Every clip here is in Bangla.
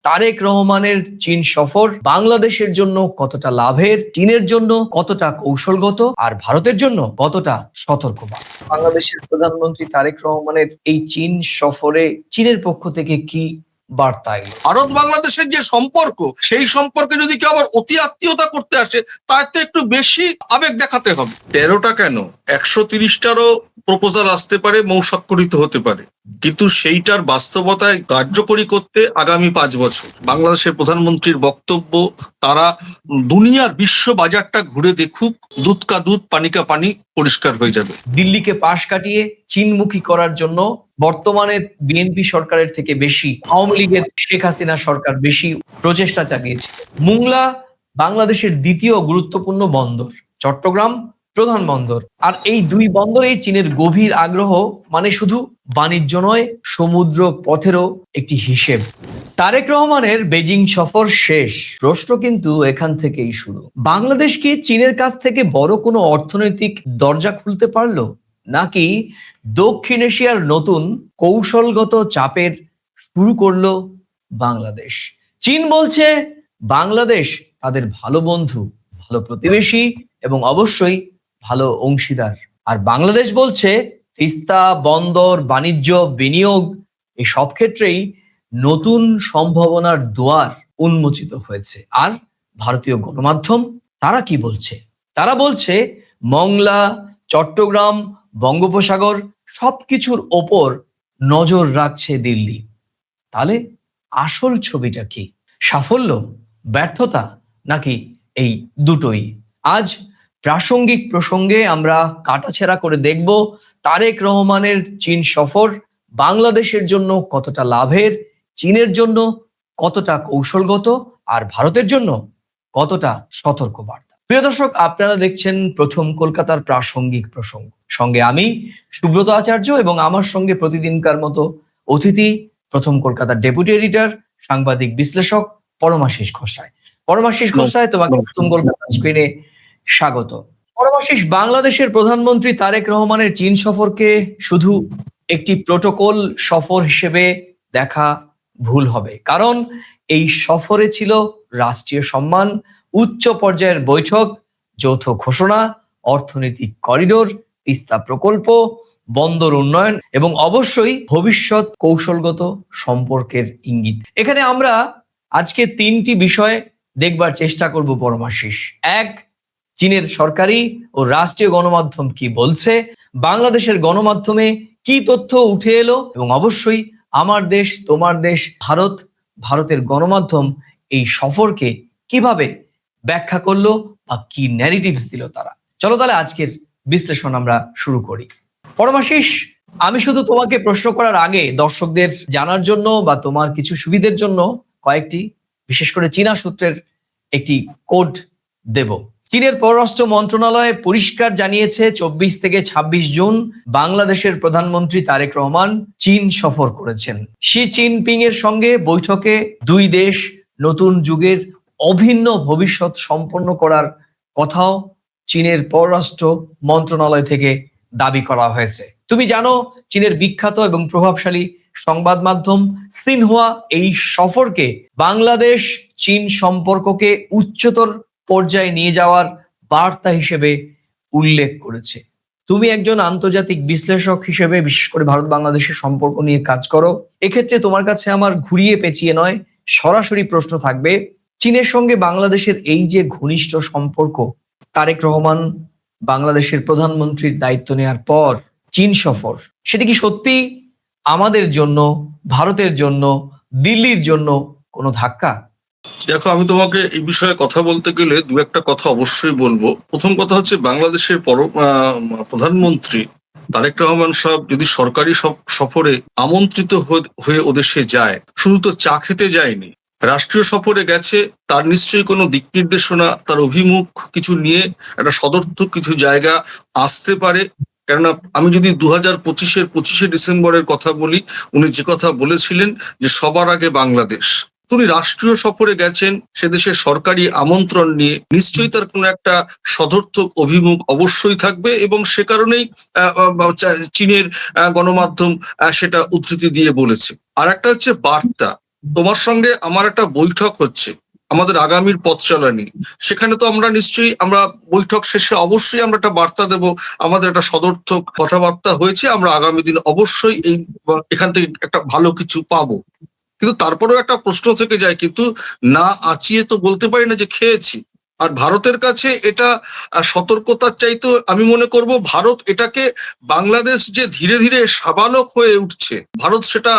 তারেক রহমানের চীন সফর বাংলাদেশের জন্য কতটা লাভের, চীনের জন্য কতটা কৌশলগত, আর ভারতের জন্য কতটা সতর্কবার্তা। বাংলাদেশের প্রধানমন্ত্রী তারেক রহমানের এই চীন সফরে চীনের পক্ষ থেকে কি বার্তা এলো? ভারত বাংলাদেশের যে সম্পর্ক, সেই সম্পর্কে যদি কেউ আবার অতি আত্মীয়তা করতে আসে, তার তো একটু বেশি আবেগ দেখাতে হবে। 13টা কেন, 130টারও প্রপোজাল আসতে পারে, মৌস্বাক্ষরিত হতে পারে, কিন্তু সেইটার বাস্তবতায় কার্যকরী করতে আগামী 5 বছর। বাংলাদেশের প্রধানমন্ত্রীর বক্তব্য, তারা দুনিয়ার বিশ্ব বাজারটা ঘুরে দেখুক, দুধ কা দুধ পানি কা পানি, পরিষ্কার হয়ে যাবে। দিল্লিকে পাশ কাটিয়ে চীনমুখী করার জন্য বর্তমানে বিএনপি সরকারের থেকে বেশি আওয়ামী লীগের শেখ হাসিনা সরকার বেশি প্রচেষ্টা চালিয়েছে। মোংলা বাংলাদেশের দ্বিতীয় গুরুত্বপূর্ণ বন্দর, চট্টগ্রাম প্রধান বন্দর, আর এই দুই বন্দরে চীনের গভীর আগ্রহ মানে শুধু বাণিজ্য নয়, সমুদ্র পথেরও একটি হিসেব। তারেক রহমানের বেজিং সফর শেষ, প্রশ্ন কিন্তু এখান থেকেই শুরু। বাংলাদেশ কি চীনের কাছ থেকে বড় কোনো অর্থনৈতিক দরজা খুলতে পারলো, নাকি দক্ষিণ এশিয়ার নতুন কৌশলগত চাপের শুরু করলো বাংলাদেশ? চীন বলছে বাংলাদেশ তাদের ভালো বন্ধু, ভালো প্রতিবেশী এবং অবশ্যই ভালো অংশীদার, আর বাংলাদেশ বলছে তিস্তা, বন্দর, বাণিজ্য, বিনিয়োগ এই সব ক্ষেত্রেই নতুন সম্ভাবনার দুয়ার উন্মোচিত হয়েছে। আর ভারতীয় গণমাধ্যম তারা কি বলছে? তারা বলছে মংলা, চট্টগ্রাম, বঙ্গোপসাগর সবকিছুর ওপর নজর রাখছে দিল্লি। তাহলে আসল ছবিটা কি? সাফল্য, ব্যর্থতা, নাকি এই দুটোই? আজ প্রাসঙ্গিক প্রসঙ্গে আমরা কাটাছেঁড়া করে দেখব তারেক রহমানের চীন সফর বাংলাদেশের জন্য কতটা লাভের, চীনের জন্য কতটা কৌশলগত, আর ভারতের জন্য কতটা সতর্কবার্তা। প্রিয় দর্শক, আপনারা দেখছেন প্রথম কলকাতার প্রাসঙ্গিক প্রসঙ্গ। সঙ্গে আমি সুব্রত আচার্য এবং আমার সঙ্গে প্রতিদিনকার মতো অতিথি প্রথম কলকাতার ডেপুটি এডিটর, সাংবাদিক বিশ্লেষক পরমাশিস ঘোষায়। পরমাশিস ঘোষায়, তোমাকে প্রথম কলকাতা স্ক্রিনে স্বাগত। পরমাশিস, বাংলাদেশের প্রধানমন্ত্রী তারেক রহমানের চীন সফরকে শুধু একটি প্রোটোকল সফর হিসেবে দেখা ভুল হবে, কারণ এই সফরে ছিল রাষ্ট্রীয় সম্মান, উচ্চ পর্যায়ের বৈঠক, যৌথ ঘোষণা, অর্থনৈতিক করিডোর, তিস্তা প্রকল্প, বন্দর উন্নয়ন এবং অবশ্যই ভবিষ্যৎ কৌশলগত সম্পর্কের ইঙ্গিত। এখানে আমরা আজকে 3টি বিষয় দেখবার চেষ্টা করব পরমাশিস। 1, চীনের সরকারি ও রাষ্ট্রীয় গণমাধ্যম কি বলছে, বাংলাদেশের গণমাধ্যমে কি তথ্য উঠে এলো, এবং অবশ্যই আমার দেশ, তোমার দেশ ভারত, ভারতের গণমাধ্যম এই সফরকে কিভাবে ব্যাখ্যা করলো বা কি ন্যারেটিভস দিল তারা। চলো তাহলে আজকের বিশ্লেষণ আমরা শুরু করি। পরমাশিস, আমি শুধু তোমাকে প্রশ্ন করার আগে দর্শকদের জানার জন্য বা তোমার কিছু সুবিধার জন্য কয়েকটি বিশেষ করে চীনা সূত্রের একটি কোড দেব। চীনের পররাষ্ট্র মন্ত্রণালয় পরিষ্কার জানিয়েছে 24 থেকে 26 জুন বাংলাদেশের প্রধানমন্ত্রী তারেক রহমান চীন সফর করেছেন। শি জিনপিং এর সঙ্গে বৈঠকে দুই দেশ নতুন যুগের অভিন্ন ভবিষ্যৎ সম্পন্ন করার কথাও চীনের পররাষ্ট্র মন্ত্রণালয় থেকে দাবি করা হয়েছে। তুমি জানো, চীনের বিখ্যাত এবং প্রভাবশালী সংবাদ মাধ্যম সিনহুয়া এই সফরকে বাংলাদেশ চীন সম্পর্ককে উচ্চতর পর্যায়ে নিয়ে যাওয়ার বার্তা হিসেবে উল্লেখ করেছে। তুমি একজন আন্তর্জাতিক বিশ্লেষক হিসেবে বিশেষ করে ভারত বাংলাদেশের সম্পর্ক নিয়ে কাজ করো। এক্ষেত্রে তোমার কাছে আমার ঘুরিয়ে পেঁচিয়ে নয়, সরাসরি প্রশ্ন থাকবে, চীনের সঙ্গে বাংলাদেশের এই যে ঘনিষ্ঠ সম্পর্ক, তারেক রহমান বাংলাদেশের প্রধানমন্ত্রীর দায়িত্ব নেওয়ার পর চীন সফর, সেটা কি সত্যি আমাদের জন্য, ভারতের জন্য, দিল্লির জন্য কোনো ধাক্কা? দেখো, আমি তোমাকে এই বিষয়ে কথা বলতে গেলে দু একটা কথা অবশ্যই বলবো। প্রথম কথা হচ্ছে, বাংলাদেশের প্রধানমন্ত্রী তারেক রহমান সাহেব যদি সরকারি সফরে আমন্ত্রিত হয়ে ওদেশে যায়, শুধু তো চা খেতে যায়নি, রাষ্ট্রীয় সফরে গেছে, তার নিশ্চয়ই কোনো দিক নির্দেশনা, তার অভিমুখ কিছু নিয়ে একটা সদর্থক কিছু জায়গা আসতে পারে। কেননা আমি যদি 2025-এর 25শে ডিসেম্বরের কথা বলি, উনি যে কথা বলেছিলেন যে সবার আগে বাংলাদেশ, উনি রাষ্ট্রীয় সফরে গেছেন, সে দেশের সরকারি আমন্ত্রণ নিয়ে, নিশ্চয়ই তার কোনো একটা সদর্থক অভিমুখ অবশ্যই থাকবে, এবং সে কারণেই চীনের গণমাধ্যম সেটা উদ্ধৃতি দিয়ে বলেছে। আর একটা হচ্ছে বার্তা। তোমার সঙ্গে আমার একটা বৈঠক হচ্ছে আমাদের আগামীর পথ চলা নিয়ে। সেখানে তো আমরা নিশ্চয়ই আমরা বৈঠক শেষে অবশ্যই আমরা একটা বার্তা দেব, আমাদের একটা সদর্থক কথাবার্তা হয়েছে, আমরা আগামী দিন অবশ্যই এখান থেকে একটা ভালো কিছু পাবো। কিন্তু তারপরেও একটা প্রশ্ন থেকে যায়, কিন্তু না আঁচিয়ে তো বলতে পারি না যে খেয়েছি। আর ভারতের কাছে এটা সতর্কতার চাইতে আমি মনে করব ভারত এটাকে, বাংলাদেশ যে ধীরে ধীরে সাবালক হয়ে উঠছে, ভারত সেটা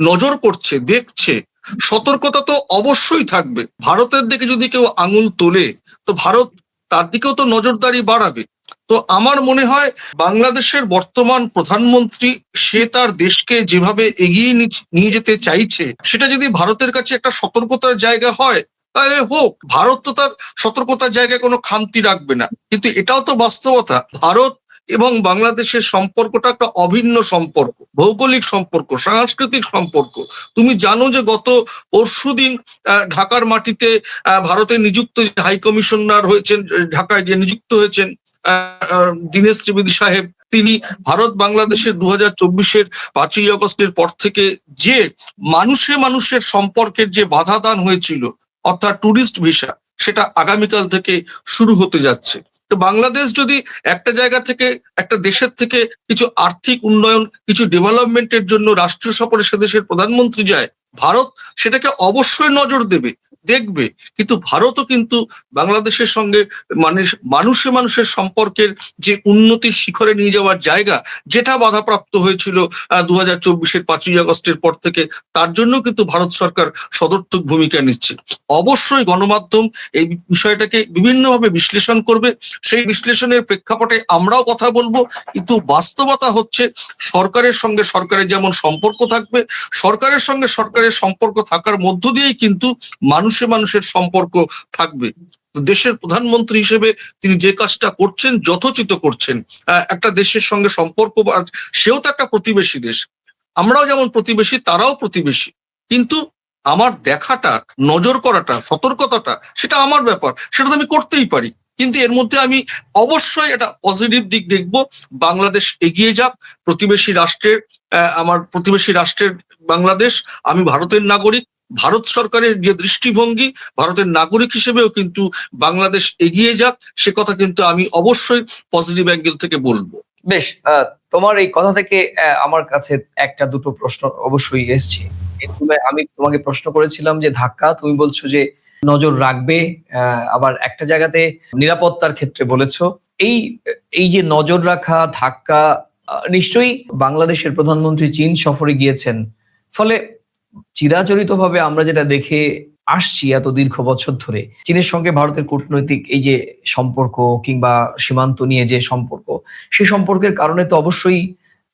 নজর করছে, দেখছে। সতর্কতা তো অবশ্যই থাকবে। ভারতের দিকে যদি কেউ আঙুল তোলে তো ভারত তার দিকেও তো নজরদারি বাড়াবে। তো আমার মনে হয় বাংলাদেশের বর্তমান প্রধানমন্ত্রী সে তার দেশকে যেভাবে এগিয়ে নিয়ে যেতে চাইছে, সেটা যদি ভারতের কাছে একটা সতর্কতার জায়গা হয় তাহলে হোক। ভারত তো তার সতর্কতার জায়গায় কোনো খামতি রাখবে না, কিন্তু এটাও তো বাস্তবতা। ভারত এবং বাংলাদেশের সম্পর্কটা একটা অভিন্ন সম্পর্ক, ভৌগোলিক সম্পর্ক, সাংস্কৃতিক সম্পর্ক। তুমি জানো যে গত পরশুদিন ঢাকার মাটিতে ভারতের নিযুক্ত হাই কমিশনার হয়েছেন, ঢাকায় যে নিযুক্ত হয়েছেন দীনেশ ত্রিবেদী সাহেব, তিনি ভারত বাংলাদেশের 2024-এর 5ই আগস্টের পর থেকে যে মানুষের সম্পর্কের যে বাধা দান হয়েছিল, অর্থাৎ ট্যুরিস্ট ভিসা, সেটা আগামীকাল থেকে শুরু হতে যাচ্ছে। তো বাংলাদেশ যদি একটা জায়গা থেকে, একটা দেশের থেকে কিছু আর্থিক উন্নয়ন, কিছু ডেভেলপমেন্টের জন্য রাষ্ট্রীয় সফরে সে দেশের প্রধানমন্ত্রী যায়, ভারত সেটাকে অবশ্যই নজর দেখবে। কিন্তু ভারতও কিন্তু বাংলাদেশের সঙ্গে মানুষের সম্পর্কের যে উন্নতির শিখরে নিয়ে যাওয়ার জায়গা, যেটা বাধাপ্রাপ্ত হয়েছিল 2024-এর 5ই আগস্টের পর থেকে, তার জন্য কিন্তু ভারত সরকার সদর্থক ভূমিকা নিচ্ছে। অবশ্যই গণমাধ্যম এই বিষয়টাকে বিভিন্নভাবে বিশ্লেষণ করবে, সেই বিশ্লেষণের প্রেক্ষাপটে আমরাও কথা বলবো। কিন্তু বাস্তবতা হচ্ছে সরকারের সঙ্গে সরকারের যেমন সম্পর্ক থাকবে, সরকারের সঙ্গে সরকারের সম্পর্ক থাকার মধ্য দিয়েই কিন্তু মানুষের সম্পর্ক থাকবে। দেশের প্রধানমন্ত্রী হিসেবে তিনি যে কাজটা করছেন যথোচিত করছেন। একটা দেশের সঙ্গে সম্পর্ক, সেও তো একটা প্রতিবেশী দেশ, আমরাও যেমন প্রতিবেশী তারাও প্রতিবেশী। কিন্তু আমার দেখাটা, নজর করাটা, সতর্কতাটা, সেটা আমার ব্যাপার, সেটা তো আমি করতেই পারি। কিন্তু এর মধ্যে আমি অবশ্যই একটা পজিটিভ দিক দেখব। বাংলাদেশ এগিয়ে যাক, প্রতিবেশী রাষ্ট্রের, আমার প্রতিবেশী রাষ্ট্রের বাংলাদেশ, আমি ভারতের নাগরিক, ভারত সরকারের যে দৃষ্টিভঙ্গি, ভারতের নাগরিক হিসেবেও কিন্তু বাংলাদেশ এগিয়ে যাক, সে কথা কিন্তু আমি অবশ্যই পজিটিভ অ্যাঙ্গেল থেকে বলবো। বেশ, তোমার এই কথা থেকে আমার কাছে একটা দুটো প্রশ্ন অবশ্যই এসছে। আমি তোমাকে প্রশ্ন করেছিলাম যে ধাক্কা, তুমি বলছো যে নজর রাখবে, আবার একটা জায়গাতে নিরাপত্তার ক্ষেত্রে বলেছো। এই যে নজর রাখা, ধাক্কা, নিশ্চয়ই বাংলাদেশের প্রধানমন্ত্রী চীন সফরে গিয়েছেন, ফলে চিরাচরিতভাবে আমরা যেটা দেখে আসছি এত দীর্ঘ বছর ধরে, চীনের সঙ্গে ভারতের কূটনৈতিক এই যে সম্পর্ক কিংবা সীমান্ত নিয়ে যে সম্পর্ক, সেই সম্পর্কের কারণে তো অবশ্যই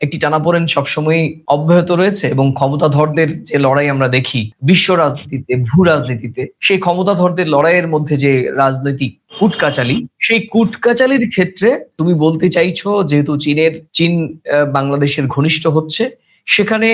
একটি টানাপোড়েন সবসময় অব্যাহত রয়েছে। এবং ক্ষমতাধরদের যে লড়াই আমরা দেখি বিশ্ব রাজনীতিতে, ভূ রাজনীতিতে, সেই ক্ষমতাধরদের লড়াইয়ের মধ্যে যে রাজনৈতিক কুটকাচালি, সেই কুটকাচালির ক্ষেত্রে তুমি বলতে চাইছো যেহেতু চীন বাংলাদেশের ঘনিষ্ঠ হচ্ছে, সেখানে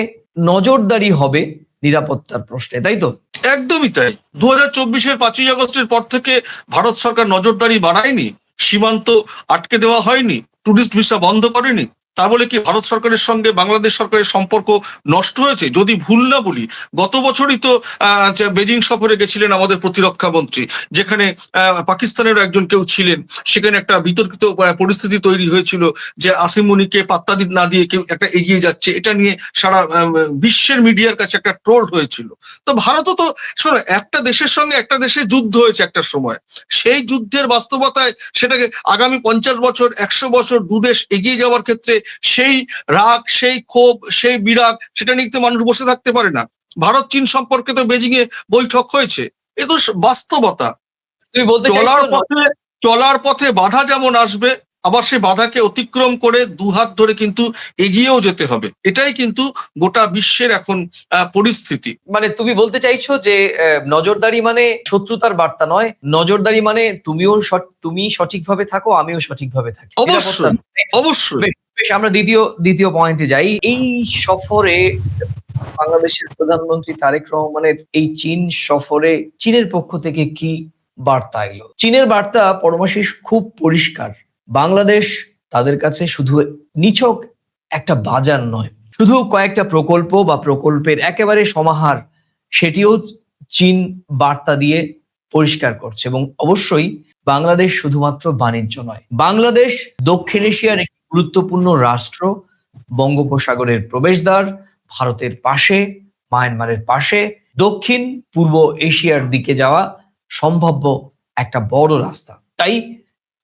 নজরদারি হবে নিরাপত্তার প্রশ্নে, তাই তো? একদমই তাই। 2024-এর 5ই আগস্টের পর থেকে ভারত সরকার নজরদারি বাড়ায়নি, সীমান্ত আটকে দেওয়া হয়নি, টুরিস্ট ভিসা বন্ধ করেনি। তা বলে কি ভারত সরকারের সঙ্গে বাংলাদেশ সরকারের সম্পর্ক নষ্ট হয়েছে? যদি ভুল না বলি, গত বছরই তো বেজিং সফরে গেছিলেন আমাদের প্রতিরক্ষা মন্ত্রী, যেখানে পাকিস্তানের একজন কেউ ছিলেন। সেখানে একটা বিতর্কিত পরিস্থিতি তৈরি হয়েছিল যে আসিম মুনিকে পাত্তা না দিয়ে কেউ একটা এগিয়ে যাচ্ছে, এটা নিয়ে সারা বিশ্বের মিডিয়ার কাছে একটা ট্রোল হয়েছিল। তো ভারতও তো, শোনো, একটা দেশের সঙ্গে একটা দেশের যুদ্ধ হয়েছে একটা সময়, সেই যুদ্ধের বাস্তবতায় সেটাকে আগামী 50 বছর, 100 বছর দুদেশ এগিয়ে যাওয়ার ক্ষেত্রে সেই রাগ, সেই ক্ষোভ, সেই বিরাগ, সেটা নিয়ে তো মানুষ বসে থাকতে পারে না। ভারত চীন সম্পর্কে তো বেজিং এ বৈঠক হয়েছে, এ তো বাস্তবতা। তুমি বলতে চলার পথে বাধা যেমন আসবে, আবার সেই বাধাকে অতিক্রম করে দুহাত ধরে কিন্তু এগিয়েও যেতে হবে। এটাই কিন্তু গোটা বিশ্বের এখন পরিস্থিতি। মানে তুমি বলতে চাইছো যে নজরদারি মানে শত্রুতার বার্তা নয়, নজরদারি মানে তুমি সঠিকভাবে থাকো, আমিও সঠিকভাবে থাকি। অবশ্যই, অবশ্যই। বেশ, আমরা দ্বিতীয় পয়েন্টে যাই। এই সফরে বাংলাদেশের প্রধানমন্ত্রী তারেক রহমানের এই চীন সফরে চীনের পক্ষ থেকে কি বার্তা এলো? চীনের বার্তা পরমাশিস খুব পরিষ্কার। বাংলাদেশ তাদের কাছে শুধু নিছক একটা বাজার নয়, শুধু কয়েকটা প্রকল্প বা প্রকল্পের একেবারে সমাহার সেটিও চীন বার্তা দিয়ে পরিষ্কার করছে। এবং অবশ্যই বাংলাদেশ শুধুমাত্র বাণিজ্য নয়, বাংলাদেশ দক্ষিণ এশিয়ার একটি গুরুত্বপূর্ণ রাষ্ট্র, বঙ্গোপসাগরের প্রবেশদ্বার, ভারতের পাশে, মায়ানমারের পাশে, দক্ষিণ পূর্ব এশিয়ার দিকে যাওয়া সম্ভাব্য একটা বড় রাস্তা। তাই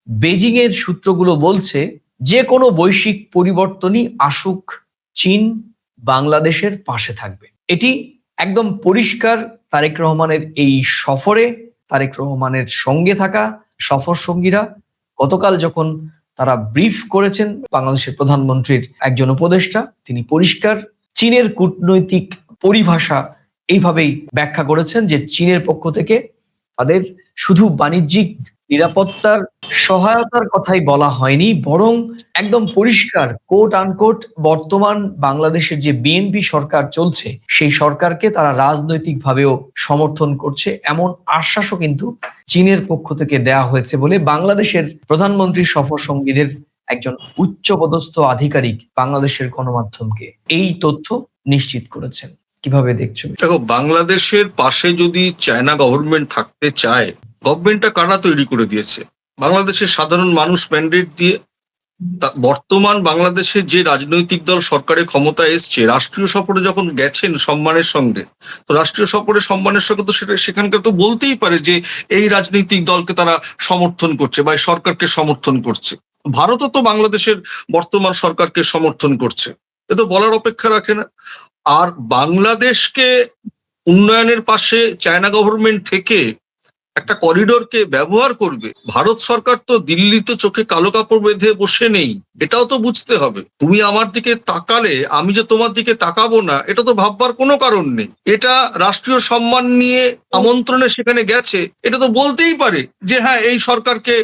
বেজিং এর সূত্রগুলো বলছে যে কোনো বৈশ্বিক পরিবর্তনই আসুক, চীন বাংলাদেশের পাশে থাকবে। এটি একদম পরিষ্কার তারেক রহমানের এই সফরে, তারেক রহমানের সঙ্গে থাকা সফর সঙ্গীরা গতকাল যখন তারা ব্রিফ করেছেন বাংলাদেশের প্রধানমন্ত্রীর একজন উপদেষ্টা, তিনি পরিষ্কার চীনের কূটনৈতিক পরিভাষা এইভাবেই ব্যাখ্যা করেছেন যে চীনের পক্ষ থেকে তাদের শুধু বাণিজ্যিক নিরাপত্তার সহায়তার কথাই বলা হয়নি, বরং একদম পরিষ্কার কোট আনকোট বর্তমান বাংলাদেশের যে বিএনপি সরকার চলছে সেই সরকারকে তারা রাজনৈতিকভাবেও সমর্থন করছে, এমন আশ্বাসও কিন্তু চীনের পক্ষ থেকে দেয়া হয়েছে বলে বাংলাদেশের প্রধানমন্ত্রীর সফর সঙ্গীদের একজন উচ্চপদস্থ আধিকারিক বাংলাদেশের গণমাধ্যমকে এই তথ্য নিশ্চিত করেছেন। কিভাবে দেখছো? দেখো, বাংলাদেশের পাশে যদি চায়না গভর্নমেন্ট থাকতে চায়, গভর্নমেন্টটা কারা তৈরি করে দিয়েছে? বাংলাদেশের সাধারণ মানুষ ম্যান্ডেট দিয়ে। বর্তমান বাংলাদেশের যে রাজনৈতিক দল সরকারে ক্ষমতা এসছে, রাষ্ট্রীয় সফরে যখন গেছেন সম্মানের সঙ্গে, তো রাষ্ট্রীয় সফরে সম্মানের সঙ্গে তো সেখানকার তো বলতেই পারে যে এই রাজনৈতিক দলকে তারা সমর্থন করছে বা সরকারকে সমর্থন করছে। ভারতও তো বাংলাদেশের বর্তমান সরকারকে সমর্থন করছে, এ তো বলার অপেক্ষা রাখে না। আর বাংলাদেশকে উন্নয়নের পাশে চায়না গভর্নমেন্ট থেকে একটা করিডোরকে ব্যবহার করবে, ভারত সরকার তো দিল্লিতে চোখে কালো কাপড় বেঁধে বসে নেই, এটাও তো বুঝতে হবে। তুমি আমার দিকে তাকালে আমি যে তোমার দিকে তাকাবো না, এটা তো ভাববার কোনো কারণ নেই। এটা রাষ্ট্রীয় সম্মান নিয়ে আমন্ত্রণে সেখানে গেছে, এটা তো বলতেই পারে যে হ্যাঁ, এই সরকারকে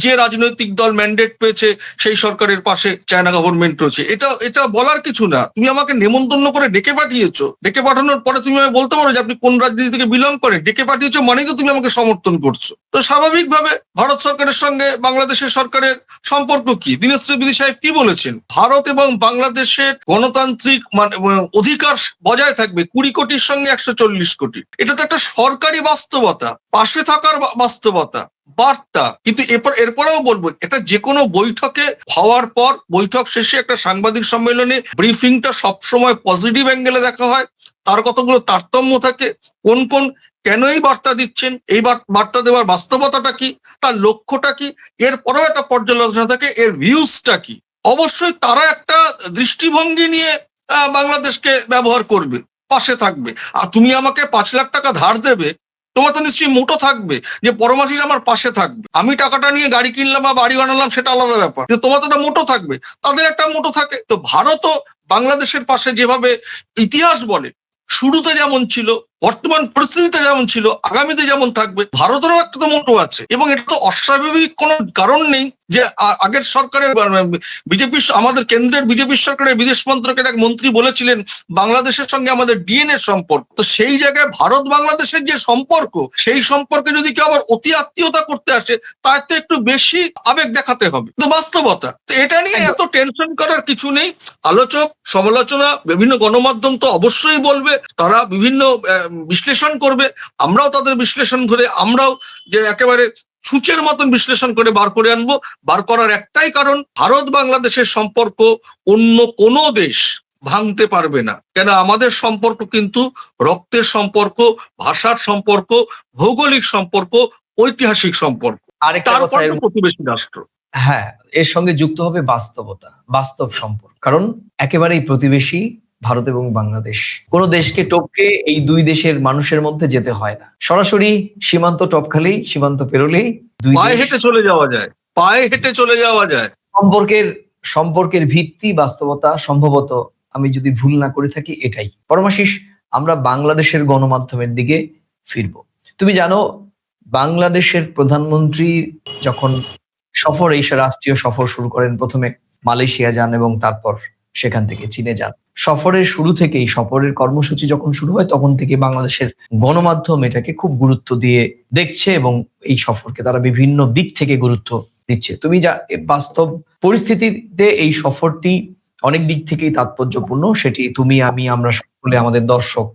যে রাজনৈতিক দল ম্যান্ডেট পেয়েছে সেই সরকারের পাশে চায়না গভর্নমেন্ট রয়েছে। এটা বলার কিছু না। তুমি আমাকে নেমন্তন্ন করে ডেকে পাঠিয়েছো, ডেকে পাঠানোর পরে তুমি আমাকে বলতে পারো যে আপনি কোন রাজনীতি থেকে বিলং করেন, ডেকে পাঠিয়েছো মানেই তো তুমি আমাকে সমর্থন করছো। তো স্বাভাবিকভাবে ভারত সরকারের সঙ্গে বাংলাদেশের সরকারের সম্পর্ক কি? দীনেশশ্রী বিধি সাহেব কি বলেছেন? ভারত এবং বাংলাদেশের গণতান্ত্রিক অধিকার বজায় থাকবে 20 কোটির সঙ্গে 140 কোটি। এটা তো একটা সরকারি বাস্তবতা, পাশে থাকার বাস্তবতা, বার্তা। কিন্তু এরপরেও বলবো, এটা যে কোনো বৈঠকে হওয়ার পর বৈঠক শেষে একটা সাংবাদিক সম্মেলনে ব্রিফিংটা সবসময় পজিটিভ অ্যাঙ্গেলে দেখা হয়, তার কতগুলো তারতম্য থাকে, কোন কেন এই বার্তা দিচ্ছেন, এই বার্তা দেওয়ার বাস্তবতাটা কি, তার লক্ষ্যটা কি, এরপরেও একটা পর্যালোচনা থাকে, এর ভিউজটা কি। অবশ্যই তারা একটা দৃষ্টিভঙ্গি নিয়ে বাংলাদেশকে ব্যবহার করবে, পাশে থাকবে। আর তুমি আমাকে 5 লাখ টাকা ধার দেবে, তোমার তো নিশ্চয়ই মোটো থাকবে যে পরমাসিক আমার পাশে থাকবে। আমি টাকাটা নিয়ে গাড়ি কিনলাম বা বাড়ি বানালাম, সেটা আলাদা ব্যাপার, কিন্তু তোমার তো একটা মোটো থাকবে, তাদের একটা মোটো থাকে। তো ভারতও বাংলাদেশের পাশে যেভাবে ইতিহাস বলে, শুরুতে যেমন ছিল, বর্তমান পরিস্থিতিতে যেমন ছিল, আগামীতে যেমন থাকবে, ভারতেরও একটা তো মোটো আছে। এবং এটা তো অস্বাভাবিক কোনো কারণ নেই যে আগের সরকারের বিজেপি, আমাদের কেন্দ্রের বিজেপি সরকারের বিদেশ মন্ত্রকের এক মন্ত্রী বলেছিলেন বাংলাদেশের সঙ্গে আমাদের ডিএনএ সম্পর্ক। তো সেই জায়গায় ভারত বাংলাদেশের যে সম্পর্ক, সেই সম্পর্কে যদি কেউ আবার অতি আত্মীয়তা করতে আসে, তার তো একটু বেশি আবেগ দেখাতে হবে, তো বাস্তবতা। তো এটা নিয়ে এত টেনশন করার কিছু নেই। আলোচক, সমালোচনা, বিভিন্ন গণমাধ্যম তো অবশ্যই বলবে, তারা বিভিন্ন বিশ্লেষণ করবে, আমরাও তাদের বিশ্লেষণ করে, আমরাও যে একেবারে সূচের মতন বিশ্লেষণ করে বার করে আনবো। বার করার একটাই কারণ, ভারত বাংলাদেশের সম্পর্ক অন্য কোনো দেশ ভাঙতে পারবে না। কেন, আমাদের সম্পর্ক কিন্তু রক্তের সম্পর্ক, ভাষার সম্পর্ক, ভৌগোলিক সম্পর্ক, ঐতিহাসিক সম্পর্ক, তারপর প্রতিবেশী রাষ্ট্র। হ্যাঁ, এর সঙ্গে যুক্ত হবে বাস্তবতা, বাস্তব সম্পর্ক। কারণ একেবারেই প্রতিবেশী ভারত এবং বাংলাদেশ, কোন দেশকে টপকে এই দুই দেশের মানুষের মধ্যে যেতে হয় না। সরাসরি সীমান্ত টপখালেই, সীমান্ত পেরোলেই পায়ে হেঁটে চলে যাওয়া যায়, পায়ে হেঁটে চলে যাওয়া যায়। সম্পর্কের ভিত্তি, বাস্তবতা, সম্ভবত আমি যদি ভুল না করে থাকি এটাই। পরমাশিস, আমরা বাংলাদেশের গণমাধ্যমের দিকে ফিরবো। তুমি জানো, বাংলাদেশের প্রধানমন্ত্রী যখন রাষ্ট্রীয় সফর শুরু করেন, প্রথমে মালয়েশিয়া যান এবং তারপর সেখান থেকে চীনে যান। সফরের শুরু থেকেই, সফরের কর্মসূচি যখন শুরু হয় তখন থেকে বাংলাদেশের গণমাধ্যম এটাকে খুব গুরুত্ব দিয়ে দেখছে এবং এই সফরকে তারা বিভিন্ন দিক থেকে গুরুত্ব দিচ্ছে। তুমি যা বাস্তব পরিস্থিতিতে এই সফরটি অনেক দিক থেকেই তাৎপর্যপূর্ণ, সেটি তুমি, আমি, আমরা সকলে, আমাদের দর্শক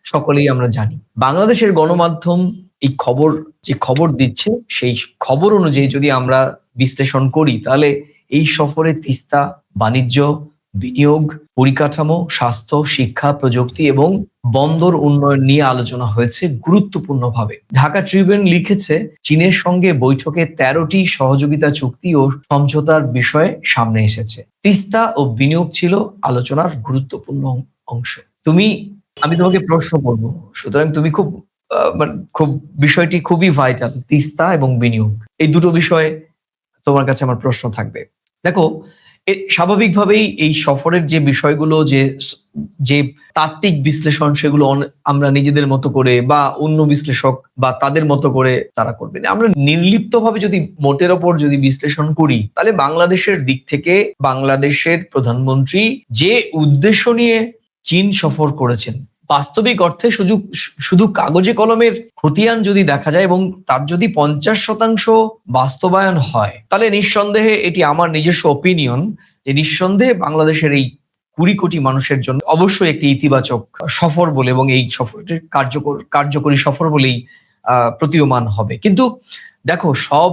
সকলেই আমরা জানি। বাংলাদেশের গণমাধ্যম এই যে খবর দিচ্ছে সেই খবর অনুযায়ী যদি আমরা বিশ্লেষণ করি তাহলে এই সফরে তিস্তা, বাণিজ্য, বিনিয়োগ, পরিকাঠামো, স্বাস্থ্য, শিক্ষা, প্রযুক্তি এবং বন্দর উন্নয়ন নিয়ে আলোচনা হয়েছে গুরুত্বপূর্ণভাবে। ঢাকা ট্রিবিউন লিখেছে, চীনের সঙ্গে বৈঠকে 13টি সহযোগিতা চুক্তি ও সমঝোতার বিষয়ে সামনে এসেছে। তিস্তা ও বিনিয়োগ ছিল আলোচনার গুরুত্বপূর্ণ অংশ। আমি তোমাকে প্রশ্ন করব, সুতরাং তুমি খুব বিষয়টি খুবই ভাইটাল, তিস্তা এবং বিনিয়োগ, এই দুটো বিষয়ে তোমার কাছে আমার প্রশ্ন থাকবে। দেখো, স্বাভাবিকভাবেই এই সফরের যে বিষয়গুলো, যে তাত্ত্বিক বিশ্লেষণ, সেগুলো আমরা নিজেদের মতো করে বা অন্য বিশ্লেষক বা তাদের মতো করে তারা করবে না। আমরা নির্লিপ্তভাবে যদি মোটের ওপর যদি বিশ্লেষণ করি, তাহলে বাংলাদেশের দিক থেকে বাংলাদেশের প্রধানমন্ত্রী যে উদ্দেশ্য নিয়ে চীন সফর করেছেন, বাস্তবিক অর্থে শুধু কাগজে কলমের খতিয়ান যদি দেখা যায় এবং তার যদি 50% বাস্তবায়ন হয়, তাহলে নিঃসন্দেহে, এটি আমার নিজস্ব ওপিনিয়ন, যে নিঃসন্দেহে বাংলাদেশের এই 20 কোটি মানুষের জন্য অবশ্যই একটি ইতিবাচক সফর বলে এবং এই সফরটি কার্যকরী সফর বলেই প্রতীয়মান হবে। কিন্তু দেখো, সব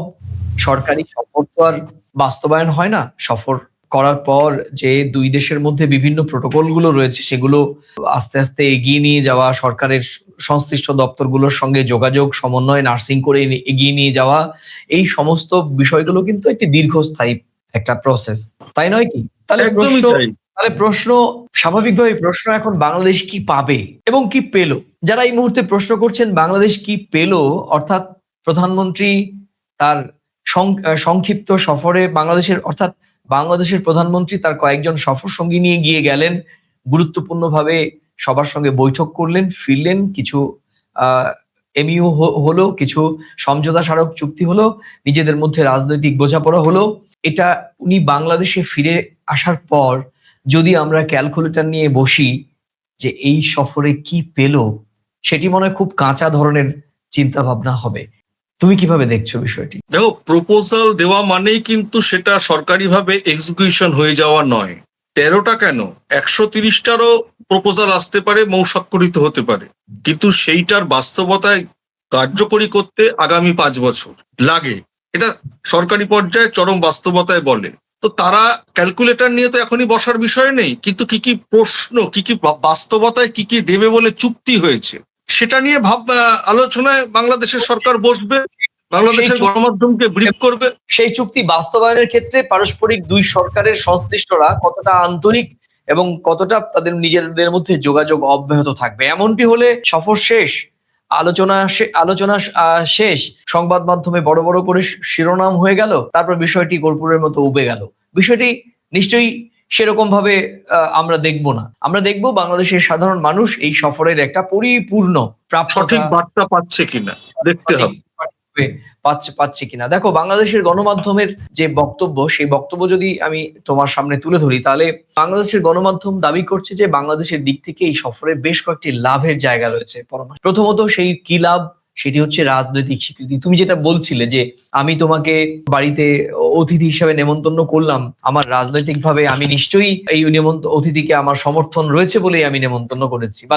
সরকারি সফর তো আর বাস্তবায়ন হয় না। সফর করার পর যে দুই দেশের মধ্যে বিভিন্ন প্রোটোকল গুলো রয়েছে, সেগুলো আস্তে আস্তে এগিয়ে নিয়ে যাওয়া, সরকারের সংশ্লিষ্ট দপ্তরগুলোর সঙ্গে যোগাযোগ, সমন্বয়, নার্সিং করে এগিয়ে নিয়ে যাওয়া, এই সমস্ত বিষয়গুলো কিন্তু একটি দীর্ঘস্থায়ী একটা প্রসেস, তাই নয় কি? তাহলে প্রশ্ন স্বাভাবিকভাবে এখন বাংলাদেশ কি পাবে এবং কি পেল? যারা এই মুহূর্তে প্রশ্ন করছেন বাংলাদেশ কি পেল, অর্থাৎ প্রধানমন্ত্রী তার সংক্ষিপ্ত সফরে বাংলাদেশের প্রধানমন্ত্রী তার কয়েকজন সফর সঙ্গী নিয়ে গিয়ে গেলেন, গুরুত্বপূর্ণভাবে সবার সঙ্গে বৈঠক করলেন, ফিরলেন, কিছু এমইউ হলো, কিছু সমঝোতা স্মারক চুক্তি হলো, নিজেদের মধ্যে রাজনৈতিক বোঝাপড়া হলো। এটা উনি বাংলাদেশে ফিরে আসার পর যদি আমরা ক্যালকুলেটর নিয়ে বসি যে এই সফরে কি পেল, সেটি মনে হয় খুব কাঁচা ধরনের চিন্তা ভাবনা হবে। তুমি কিভাবে দেখছো বিষয়টি? দেখো, প্রপোজাল দেওয়া মানেই কিন্তু সেটা সরকারিভাবে এক্সিকিউশন হয়ে যাওয়া নয়। 13টা কেন, 130টারও প্রপোজাল আসতে পারে এবং স্বাক্ষরিত হতে পারে, কিন্তু সেইটার বাস্তবতায় কার্যকরী করতে আগামী 5 বছর লাগে। এটা সরকারি পর্যায়ে চরম বাস্তবতায় বলে। তো তারা ক্যালকুলেটর নিয়ে তো এখনই বসার বিষয় নেই, কিন্তু কি কি প্রশ্ন, কি কি বাস্তবতায় কি কি দেবে বলে চুক্তি হয়েছে, সেটা নিয়ে আলোচনায় বাংলাদেশের সরকার বসবে, বাংলাদেশের গণমাধ্যমকে ব্রিফ করবে। সেই চুক্তি বাস্তবায়নের ক্ষেত্রে পারস্পরিক দুই সরকারের সংশ্লিষ্টরা কতটা আন্তরিক এবং কতটা তাদের নিজেদের মধ্যে যোগাযোগ অব্যাহত থাকবে। এমনটি হলে সফর শেষ, আলোচনা শেষ, সংবাদ মাধ্যমে বড় বড় করে শিরোনাম হয়ে গেল, তারপর বিষয়টি কর্পূরের মতো উবে গেল। বিষয়টি নিশ্চয়ই সেরকম ভাবে আমরা দেখব না। আমরা দেখব বাংলাদেশের সাধারণ মানুষ এই সফরের একটা পরিপূর্ণ সঠিক বার্তা পাচ্ছে কিনা দেখতে হবে, পাচ্ছে কিনা। দেখো, বাংলাদেশের গণমাধ্যমের যে বক্তব্য, সেই বক্তব্য যদি আমি তোমার সামনে তুলে ধরি, তাহলে বাংলাদেশের গণমাধ্যম দাবি করছে যে বাংলাদেশের দিক থেকে এই সফরে বেশ কয়েকটি লাভের জায়গা রয়েছে। প্রথমত, সেই কি লাভ, সেটি হচ্ছে রাজনৈতিক স্বীকৃতি। তুমি যেটা বলছিলে যে আমি তোমাকে বাড়িতে অতিথি হিসেবে নেমন্তন্ন করলাম, আমার রাজনৈতিক ভাবে আমি নিশ্চয়ই এই অতিথিকে আমার সমর্থন রয়েছে বলেই আমি নেমন্তন্ন করেছি বা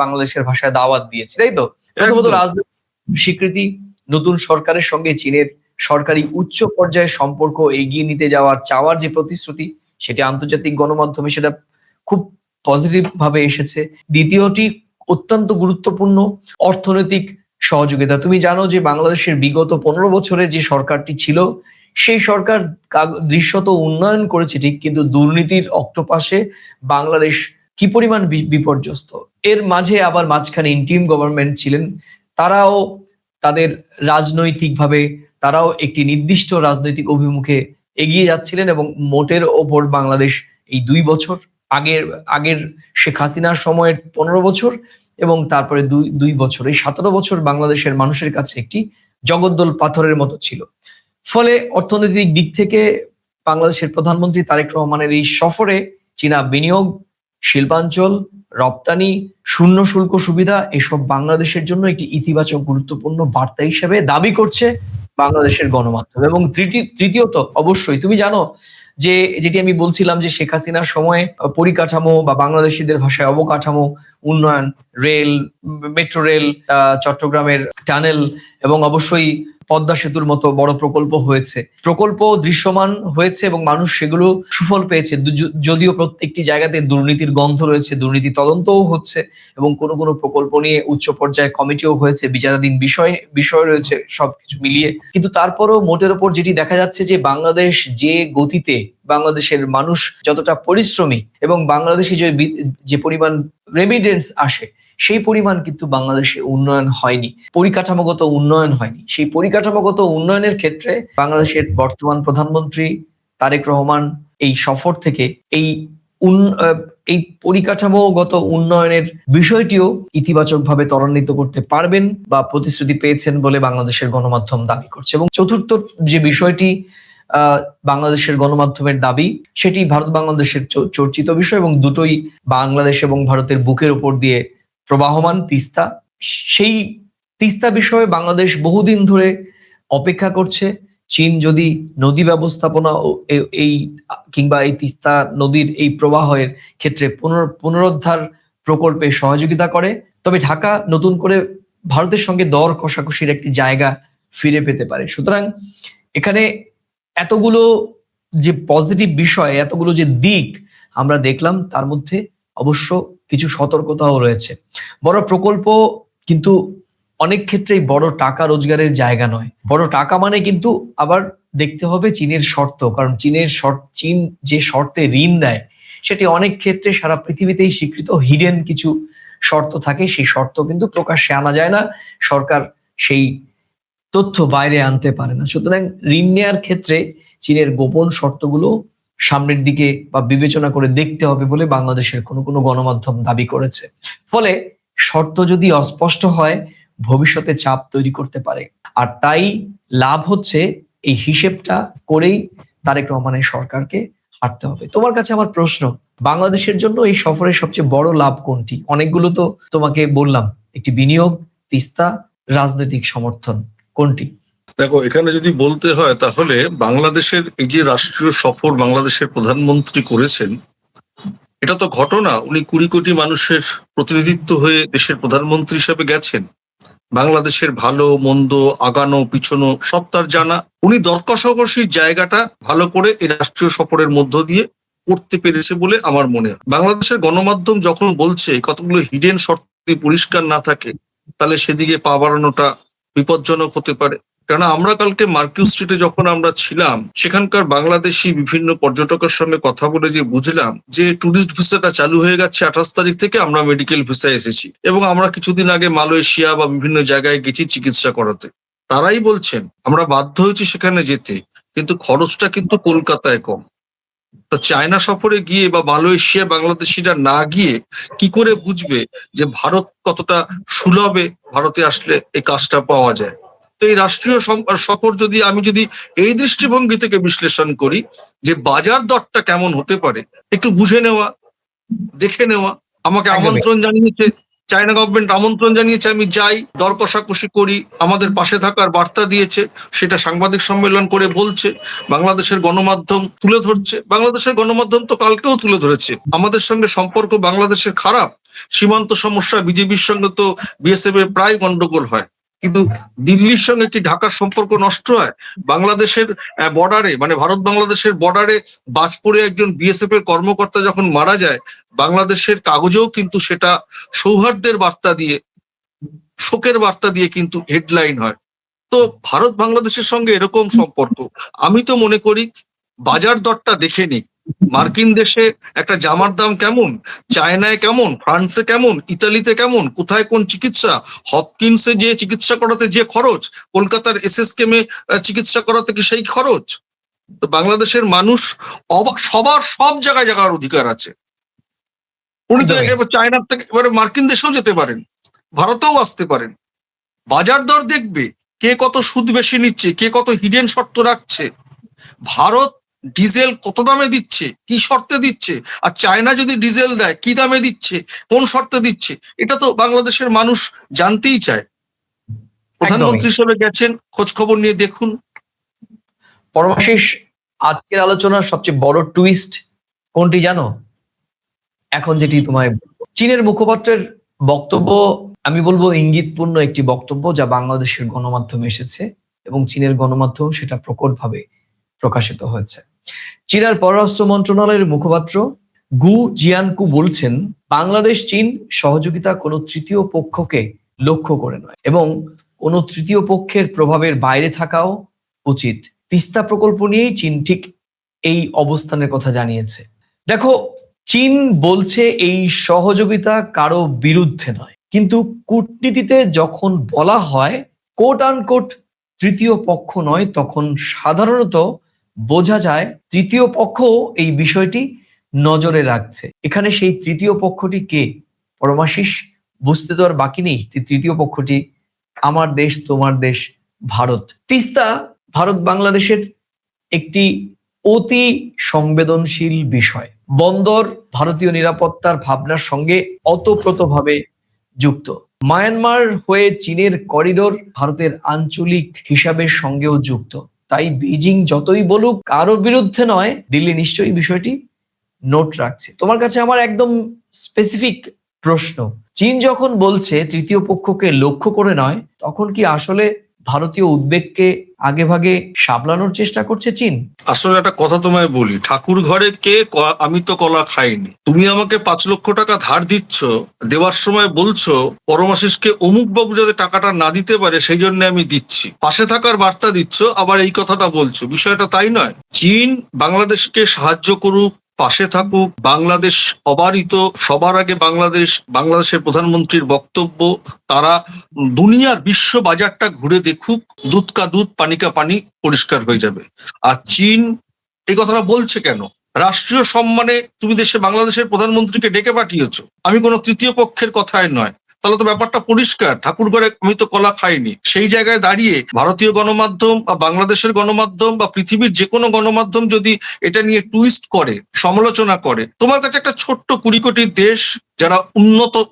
বাংলাদেশের ভাষায় দাওয়াত দিয়েছি, তাই তো? প্রথমত রাজনৈতিক স্বীকৃতি, নতুন সরকারের সঙ্গে চীনের সরকারি উচ্চ পর্যায়ের সম্পর্ক এগিয়ে নিতে চাওয়ার যে প্রতিশ্রুতি, সেটি আন্তর্জাতিক গণমাধ্যমে সেটা খুব পজিটিভ ভাবে এসেছে। দ্বিতীয়টি অত্যন্ত গুরুত্বপূর্ণ, অর্থনৈতিক সহযোগিতা। তুমি জানো যে বাংলাদেশের বিগত 15 বছরের যে সরকারটি ছিল, সেই সরকার দৃশ্যত উন্নয়ন করেছে ঠিক, কিন্তু দুর্নীতির অক্টোপাসে বাংলাদেশ কি পরিমাণ বিপর্যস্ত। এর মাঝখানে ইন্টিম গভর্নমেন্ট ছিলেন, তারাও তাদের রাজনৈতিকভাবে তারাও একটি নির্দিষ্ট রাজনৈতিক অভিমুখে এগিয়ে যাচ্ছিলেন এবং মোটের ওপর বাংলাদেশ এই 2 বছর, আগের শেখ হাসিনার সময়ের 15 বছর এবং তারপরে দুই বছর, এই 17 বছর বাংলাদেশের মানুষের কাছে একটি জগদ্দল পাথরের মতো ছিল। ফলে অর্থনৈতিক দিক থেকে বাংলাদেশের প্রধানমন্ত্রী তারেক রহমানের এই সফরে চীনা বিনিয়োগ, শিল্পাঞ্চল, রপ্তানি, শূন্য শুল্ক সুবিধা, এসব বাংলাদেশের জন্য একটি ইতিবাচক গুরুত্বপূর্ণ বার্তা হিসেবে দাবি করছে বাংলাদেশের গণমাধ্যম। এবং তৃতীয়ত অবশ্যই তুমি জানো যে যেটি আমি বলছিলাম যে শেখ হাসিনার সময়ে পরিকাঠামো বা বাংলাদেশিদের ভাষায় অবকাঠামো উন্নয়ন, রেল, মেট্রো রেল, চট্টগ্রামের টানেল এবং অবশ্যই পদ্মা সেতুর মতো বড় প্রকল্প হয়েছে। প্রকল্প দৃশ্যমান হয়েছে এবং মানুষ সেগুলো সুফল পেয়েছে, যদিও প্রত্যেকটি জায়গাতে দুর্নীতির গন্ধ রয়েছে, দুর্নীতি তদন্তও হচ্ছে এবং কোনো কোনো প্রকল্প নিয়ে উচ্চ পর্যায়ে কমিটিও হয়েছে, বিচারাধীন বিষয় রয়েছে, সবকিছু মিলিয়ে। কিন্তু তারপরও মোটের ওপর যেটি দেখা যাচ্ছে যে বাংলাদেশ যে গতিতে, বাংলাদেশের মানুষ যতটা পরিশ্রমী এবং বাংলাদেশে যে পরিমাণ রেমিটেন্স আসে, সেই পরিমাণ কিন্তু বাংলাদেশে উন্নয়ন হয়নি, পরিকাঠামোগত উন্নয়ন হয়নি। সেই পরিকাঠামোগত উন্নয়নের ক্ষেত্রে বাংলাদেশের বর্তমান প্রধানমন্ত্রী তারেক রহমান এই সফর থেকে এই পরিকাঠামোগত উন্নয়নের বিষয়টিও ইতিবাচকভাবে ত্বরান্বিত করতে পারবেন বা প্রতিশ্রুতি পেয়েছেন বলে বাংলাদেশের গণমাধ্যম দাবি করছে। এবং চতুর্থ যে বিষয়টি বাংলাদেশের গণমাধ্যমের দাবি, সেটি ভারত বাংলাদেশের চর্চিত বিষয় এবং দুটোই বাংলাদেশ এবং ভারতের বুকের উপর দিয়ে প্রবাহমান তিস্তা। সেই তিস্তা বিষয়ে বাংলাদেশ বহুদিন ধরে অপেক্ষা করছে। চীন যদি নদী ব্যবস্থাপনা এই কিংবা এই তিস্তা নদীর এই প্রবাহের ক্ষেত্রে পুনরুদ্ধার প্রকল্পে সহযোগিতা করে, তবে ঢাকা নতুন করে ভারতের সঙ্গে দর কষাকষির একটি জায়গা ফিরে পেতে পারে। সুতরাং এখানে এতগুলো যে পজিটিভ বিষয়, এতগুলো যে দিক আমরা দেখলাম, তার মধ্যে অবশ্য কিছু সতর্কতাও রয়েছে। বড় প্রকল্প কিন্তু অনেক ক্ষেত্রেই বড় টাকা রোজগারের জায়গা নয়। বড় টাকা মানে কিন্তু আবার দেখতে হবে চীনের শর্ত, কারণ চীন যে শর্তে ঋণ দেয় সেটি অনেক ক্ষেত্রে সারা পৃথিবীতেই স্বীকৃত হিডেন কিছু শর্ত থাকে, সেই শর্ত কিন্তু প্রকাশ্যে আনা যায় না, সরকার সেই তথ্য বাইরে আনতে পারে না। সুতরাং ঋণ নেওয়ার ক্ষেত্রে চীনের গোপন শর্তগুলো সামনের দিকে বা বিবেচনা করে দেখতে হবে বলে বাংলাদেশের কোনো কোনো গণমাধ্যম দাবি করেছে। ফলে শর্ত যদি অস্পষ্ট হয়, ভবিষ্যতে চাপ তৈরি করতে পারে। আর তাই লাভ হচ্ছে এই হিসেবটা করেই তারেক রহমানের সরকারকে হাঁটতে হবে। তোমার কাছে আমার প্রশ্ন, বাংলাদেশের জন্য এই সফরের সবচেয়ে বড় লাভ কোনটি? অনেকগুলো তো তোমাকে বললাম, একটি বিনিয়োগ, তিস্তা, রাজনৈতিক সমর্থন, কোনটি? দেখো, এখানে যদি বলতে হয় তাহলে বাংলাদেশের এই যে রাষ্ট্রীয় সফর বাংলাদেশের প্রধানমন্ত্রী করেছেন, এটা তো ঘটনা। উনি 20 কোটি মানুষের প্রতিনিধিত্ব হয়ে দেশের প্রধানমন্ত্রী হিসেবে গেছেন। বাংলাদেশের ভালো মন্দ, আগানো পিছনো সব তার জানা। উনি দর কষাকষির জায়গাটা ভালো করে এই রাষ্ট্রীয় সফরের মধ্য দিয়ে করতে পেরেছে বলে আমার মনে হয়। বাংলাদেশের গণমাধ্যম যখন বলছে কতগুলো হিডেন শর্ত পরিষ্কার না থাকে, তাহলে সেদিকে পা বাড়ানোটা বিপজ্জনক হতে পারে। কেননা আমরা কালকে মার্কিউ স্ট্রিটে যখন আমরা ছিলাম, সেখানকার বাংলাদেশি বিভিন্ন পর্যটকের সঙ্গে কথা বলে যে বুঝলাম যে ট্যুরিস্ট ভিসাটা চালু হয়ে গেছে 28 তারিখ থেকে, আমরা মেডিকেল ভিসা এসেছি এবং আমরা কিছুদিন আগে মালয়েশিয়া বা বিভিন্ন জায়গায় গেছি চিকিৎসা করাতে। তারাই বলছেন আমরা বাধ্য হয়েছি সেখানে যেতে, কিন্তু খরচটা কিন্তু কলকাতায় কম। তা চায়না সফরে গিয়ে বা মালয়েশিয়া বাংলাদেশিরা না গিয়ে কি করে বুঝবে যে ভারত কতটা সুলভে ভারতে আসলে এই কাজটা পাওয়া যায়? তো এই রাষ্ট্রীয় সফর আমি যদি এই দৃষ্টিভঙ্গি থেকে বিশ্লেষণ করি যে বাজার দরটা কেমন হতে পারে, একটু বুঝে নেওয়া, দেখে নেওয়া। আমাকে আমন্ত্রণ জানিয়েছে, চায়না গভর্নমেন্ট আমন্ত্রণ জানিয়েছে, আমি যাই, দর কষাকষি করি, আমাদের পাশে থাকার বার্তা দিয়েছে, সেটা সাংবাদিক সম্মেলন করে বলছে, বাংলাদেশের গণমাধ্যম তুলে ধরছে। বাংলাদেশের গণমাধ্যম তো কালকেও তুলে ধরেছে আমাদের সঙ্গে সম্পর্ক বাংলাদেশের খারাপ, সীমান্ত সমস্যা, বিজেপির সঙ্গে তো বিএসএফ এর প্রায় গন্ডগোল হয়, কিন্তু দিল্লির সঙ্গে কি ঢাকার সম্পর্ক নষ্ট হয়? বাংলাদেশের বর্ডারে, মানে ভারত বাংলাদেশের বর্ডারে বাজ পড়ে একজন বিএসএফ এর কর্মকর্তা যখন মারা যায়, বাংলাদেশের কাগজেও কিন্তু সেটা সৌহার্দ্যের বার্তা দিয়ে, শোকের বার্তা দিয়ে কিন্তু হেডলাইন হয়। তো ভারত বাংলাদেশের সঙ্গে এরকম সম্পর্ক, আমি তো মনে করি বাজার দরটা দেখে নিক। মার্কিন দেশে একটা জামার দাম কেমন, চায়নায় কেমন, ফ্রান্সে কেমন, ইতালিতে কেমন, কোথায় কোন চিকিৎসা, হপকিন্সে যে চিকিৎসা করাতে যে খরচ, কলকাতার এসএসকেমে চিকিৎসা করাতে কি সেই খরচ? তো বাংলাদেশের মানুষ সবার সব জায়গায় যাওয়ার অধিকার আছে। উনি তো এবার চায়নার থেকে এবারে মার্কিন দেশেও যেতে পারেন, ভারতেও আসতে পারেন। বাজার দর দেখবে, কে কত সুদ বেশি নিচ্ছে, কে কত হিডেন শর্ত রাখছে, ভারত ডিজেল কত দামে দিচ্ছে, কি শর্তে দিচ্ছে, আর চায়না যদি ডিজেল দেয় কি দামে দিচ্ছে, কোন শর্তে দিচ্ছে, এটা তো বাংলাদেশের মানুষ জানতেই চায়। প্রধানমন্ত্রী হিসেবে গেছেন, খোঁজ খবর নিয়ে দেখুন। পরমাশিস, আজকের আলোচনার সবচেয়ে বড় টুইস্ট কোনটি জানো? এখন যেটি তোমায় বলবো। চীনের মুখপাত্রের বক্তব্য, আমি বলবো ইঙ্গিতপূর্ণ একটি বক্তব্য যা বাংলাদেশের গণমাধ্যমে এসেছে এবং চীনের গণমাধ্যম সেটা প্রকটভাবে প্রকাশিত হয়েছে। চীনের পররাষ্ট্র মন্ত্রণালয়ের মুখপাত্র গু জিয়ানকু বলছেন, বাংলাদেশ চীন সহযোগিতা কোনো তৃতীয় পক্ষকে লক্ষ্য করে নয় এবং কোনো তৃতীয় পক্ষের প্রভাবের বাইরে থাকাও উচিত। তিস্তা প্রকল্প নিয়েই চীন ঠিক এই অবস্থানের কথা জানিয়েছে। দেখো, চীন বলছে এই সহযোগিতা কারো বিরুদ্ধে নয়, কিন্তু কূটনীতিতে যখন বলা হয় কোট আনকোট তৃতীয় পক্ষ নয়, তখন সাধারণত বোঝা যায় তৃতীয় পক্ষ এই বিষয়টি নজরে রাখছে। এখানে সেই তৃতীয় পক্ষটি কে পরমাশিস? বুঝতে তো আর বাকি নেই। তৃতীয় পক্ষটি আমার দেশ, তোমার দেশ, ভারত। তিস্তা ভারত বাংলাদেশের একটি অতি সংবেদনশীল বিষয়। বন্দর ভারতীয় নিরাপত্তার ভাবনার সঙ্গে ওতপ্রোতভাবে যুক্ত। মায়ানমার হয়ে চীনের করিডোর ভারতের আঞ্চলিক হিসাবের সঙ্গেও যুক্ত। তাই বেজিং যতই বলুক কারো বিরুদ্ধে নয়, দিল্লি নিশ্চয়ই বিষয়টি নোট রাখছে। তোমার কাছে আমার একদম স্পেসিফিক প্রশ্ন, চীন যখন বলছে তৃতীয় পক্ষকে লক্ষ্য করে নয়, তখন কি আসলে ভারতীয় উদ্বেগকে আগে ভাগে সামলানোর চেষ্টা করছে চীন? আসলে একটা কথা তোমায় বলি, ঠাকুর ঘরে কে আমি তো কলা খাইনি। তুমি আমাকে 5 লক্ষ টাকা ধার দিচ্ছ, দেওয়ার সময় বলছো পরমাশিসকে অমুক বাবু যাতে টাকাটা না দিতে পারে সেই জন্য আমি দিচ্ছি, পাশে থাকার বার্তা দিচ্ছ, আবার এই কথাটা বলছো। বিষয়টা তাই নয়। চীন বাংলাদেশকে সাহায্য করুক, পাশে থাকুক, বাংলাদেশ অবারিত, সবার আগে বাংলাদেশের প্রধানমন্ত্রীর বক্তব্য, তারা দুনিয়ার বিশ্ব বাজারটা ঘুরে দেখুক, দুধ কা দুধ পানি কা পানি পরিষ্কার হয়ে যাবে। আর চীন এই কথাটা বলছে কেন? রাষ্ট্রীয় সম্মানে তুমি বাংলাদেশের প্রধানমন্ত্রীকে ডেকে পাঠিয়েছো, আমি কোনো তৃতীয় পক্ষের কথায় নয়। তাহলে তো ব্যাপারটা পরিষ্কার, ঠাকুর ঘরে আমি তো কলা খাইনি। সেই জায়গায় দাঁড়িয়ে ভারতীয় গণমাধ্যম বা বাংলাদেশের গণমাধ্যম বা পৃথিবীর যে কোনো গণমাধ্যম যদি এটা নিয়ে করে, সমালোচনা করে, তোমার কাছে একটা ছোট্ট 20 কোটির দেশ যারা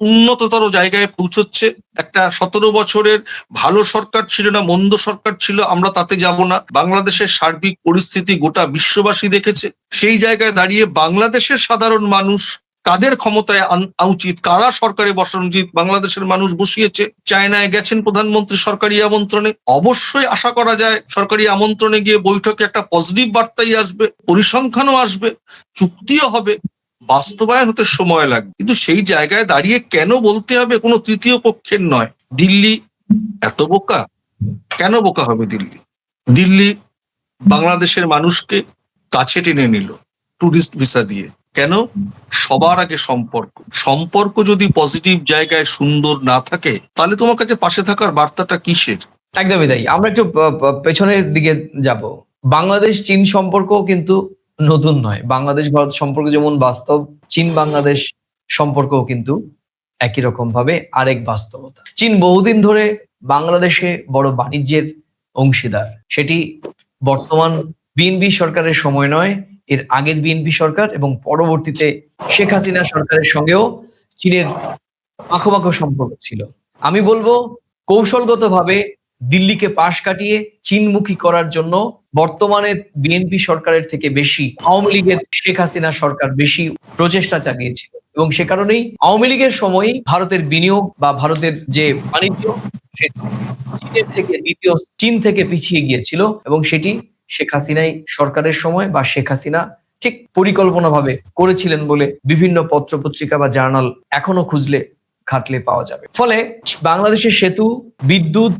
উন্নততর জায়গায় পৌঁছচ্ছে, একটা 17 বছরের ভালো সরকার ছিল না, মন্দ সরকার ছিল, আমরা তাতে যাব না। বাংলাদেশের সার্বিক পরিস্থিতি গোটা বিশ্ববাসী দেখেছে। সেই জায়গায় দাঁড়িয়ে বাংলাদেশের সাধারণ মানুষ কাদের ক্ষমতায় আনা উচিত, কারা সরকারে বসানো উচিত, বাংলাদেশের মানুষ বসিয়েছে। চায়নায় গেছেন প্রধানমন্ত্রী সরকারি আমন্ত্রণে, অবশ্যই আশা করা যায় সরকারি আমন্ত্রণে গিয়ে বৈঠকে একটা পজিটিভ বার্তাই আসবে, পরিসংখ্যানও আসবে, চুক্তিও হবে, বাস্তবায়ন হতে সময় লাগবে। কিন্তু সেই জায়গায় দাঁড়িয়ে কেন বলতে হবে কোনো তৃতীয় পক্ষের নয়? দিল্লি এত বোকা? কেন বোকা হবে দিল্লি? দিল্লি বাংলাদেশের মানুষকে কাছে টেনে নিল টুরিস্ট ভিসা দিয়ে। কেন? সবার আগে সম্পর্ক যদি পজিটিভ জায়গায় সুন্দর না থাকে, তাহলে তোমার কাছে পাশে থাকার বার্তাটা কিসের? একদমই তাই। আমরা একটু পেছনের দিকে যাব। বাংলাদেশ চীন সম্পর্ক কিন্তু নতুন নয়। বাংলাদেশ ভারত সম্পর্ক যেমন বাস্তব, চীন বাংলাদেশ সম্পর্কও কিন্তু একই রকম ভাবে আরেক বাস্তবতা। চীন বহুদিন ধরে বাংলাদেশে বড় বাণিজ্যের অংশীদার। সেটি বর্তমান বিএনপি সরকারের সময় নয়, এর আগের বিএনপি সরকার এবং পরবর্তীতে শেখ হাসিনা সরকারের সঙ্গেও চীনের মাখো সম্পর্ক ছিল। আমি বলবো কৌশলগতভাবে দিল্লিকে পাশ কাটিয়ে চীনমুখী করার জন্য বর্তমানে বিএনপি সরকারের থেকে বেশি আওয়ামী লীগের শেখ হাসিনা সরকার বেশি প্রচেষ্টা চালিয়েছিল এবং সে কারণেই আওয়ামী লীগের সময়ই ভারতের বিনিয়োগ বা ভারতের যে বাণিজ্য চীন থেকে পিছিয়ে গিয়েছিল এবং সেটি শেখ হাসিনাই সরকারের সময় বা শেখ হাসিনা ঠিক পরিকল্পনাভাবে করেছিলেন বলে বিভিন্ন পত্র পত্রিকা বা জার্নাল এখনো খুঁজলে ঘাটলে পাওয়া যাবে। ফলে বাংলাদেশের সেতু, বিদ্যুৎ,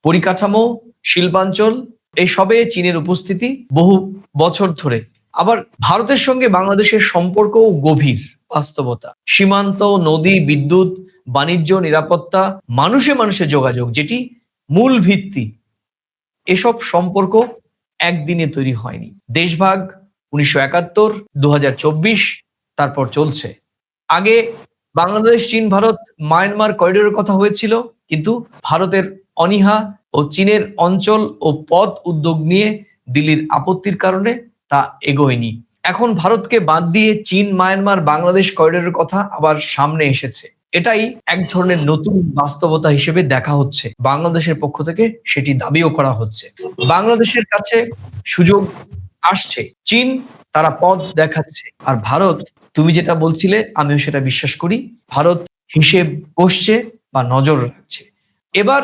পরিকাঠামো, শিল্পাঞ্চল এই সবে চীনের উপস্থিতি বহু বছর ধরে। আবার ভারতের সঙ্গে বাংলাদেশের সম্পর্কও গভীর বাস্তবতা। সীমান্ত, নদী, বিদ্যুৎ, বাণিজ্য, নিরাপত্তা, মানুষে মানুষে যোগাযোগ যেটি মূল ভিত্তি, এসব সম্পর্ক একদিনে তৈরি হয়নি। দেশভাগ 1971, 2024, তারপর চলছে। আগে বাংলাদেশ, চীন, ভারত, মায়ানমার করিডোরের কথা হয়েছিল, কিন্তু ভারতের অনীহা ও চীনের অঞ্চল ও পথ উদ্যোগ নিয়ে দিল্লির আপত্তির কারণে তা এগোয়নি। এখন ভারতকে বাদ দিয়ে চীন, মায়ানমার, বাংলাদেশ করিডোরের কথা আবার সামনে এসেছে। এটাই এক ধরনের নতুন বাস্তবতা হিসেবে দেখা হচ্ছে, বাংলাদেশের পক্ষ থেকে সেটি দাবিও করা হচ্ছে। বাংলাদেশের কাছে সুযোগ আসছে, চীন তারা পথ দেখাচ্ছে, আর ভারত, তুমি যেটা বলছিলে আমিও সেটা বিশ্বাস করি, ভারত হিসেব কষছে বা নজর রাখছে। এবার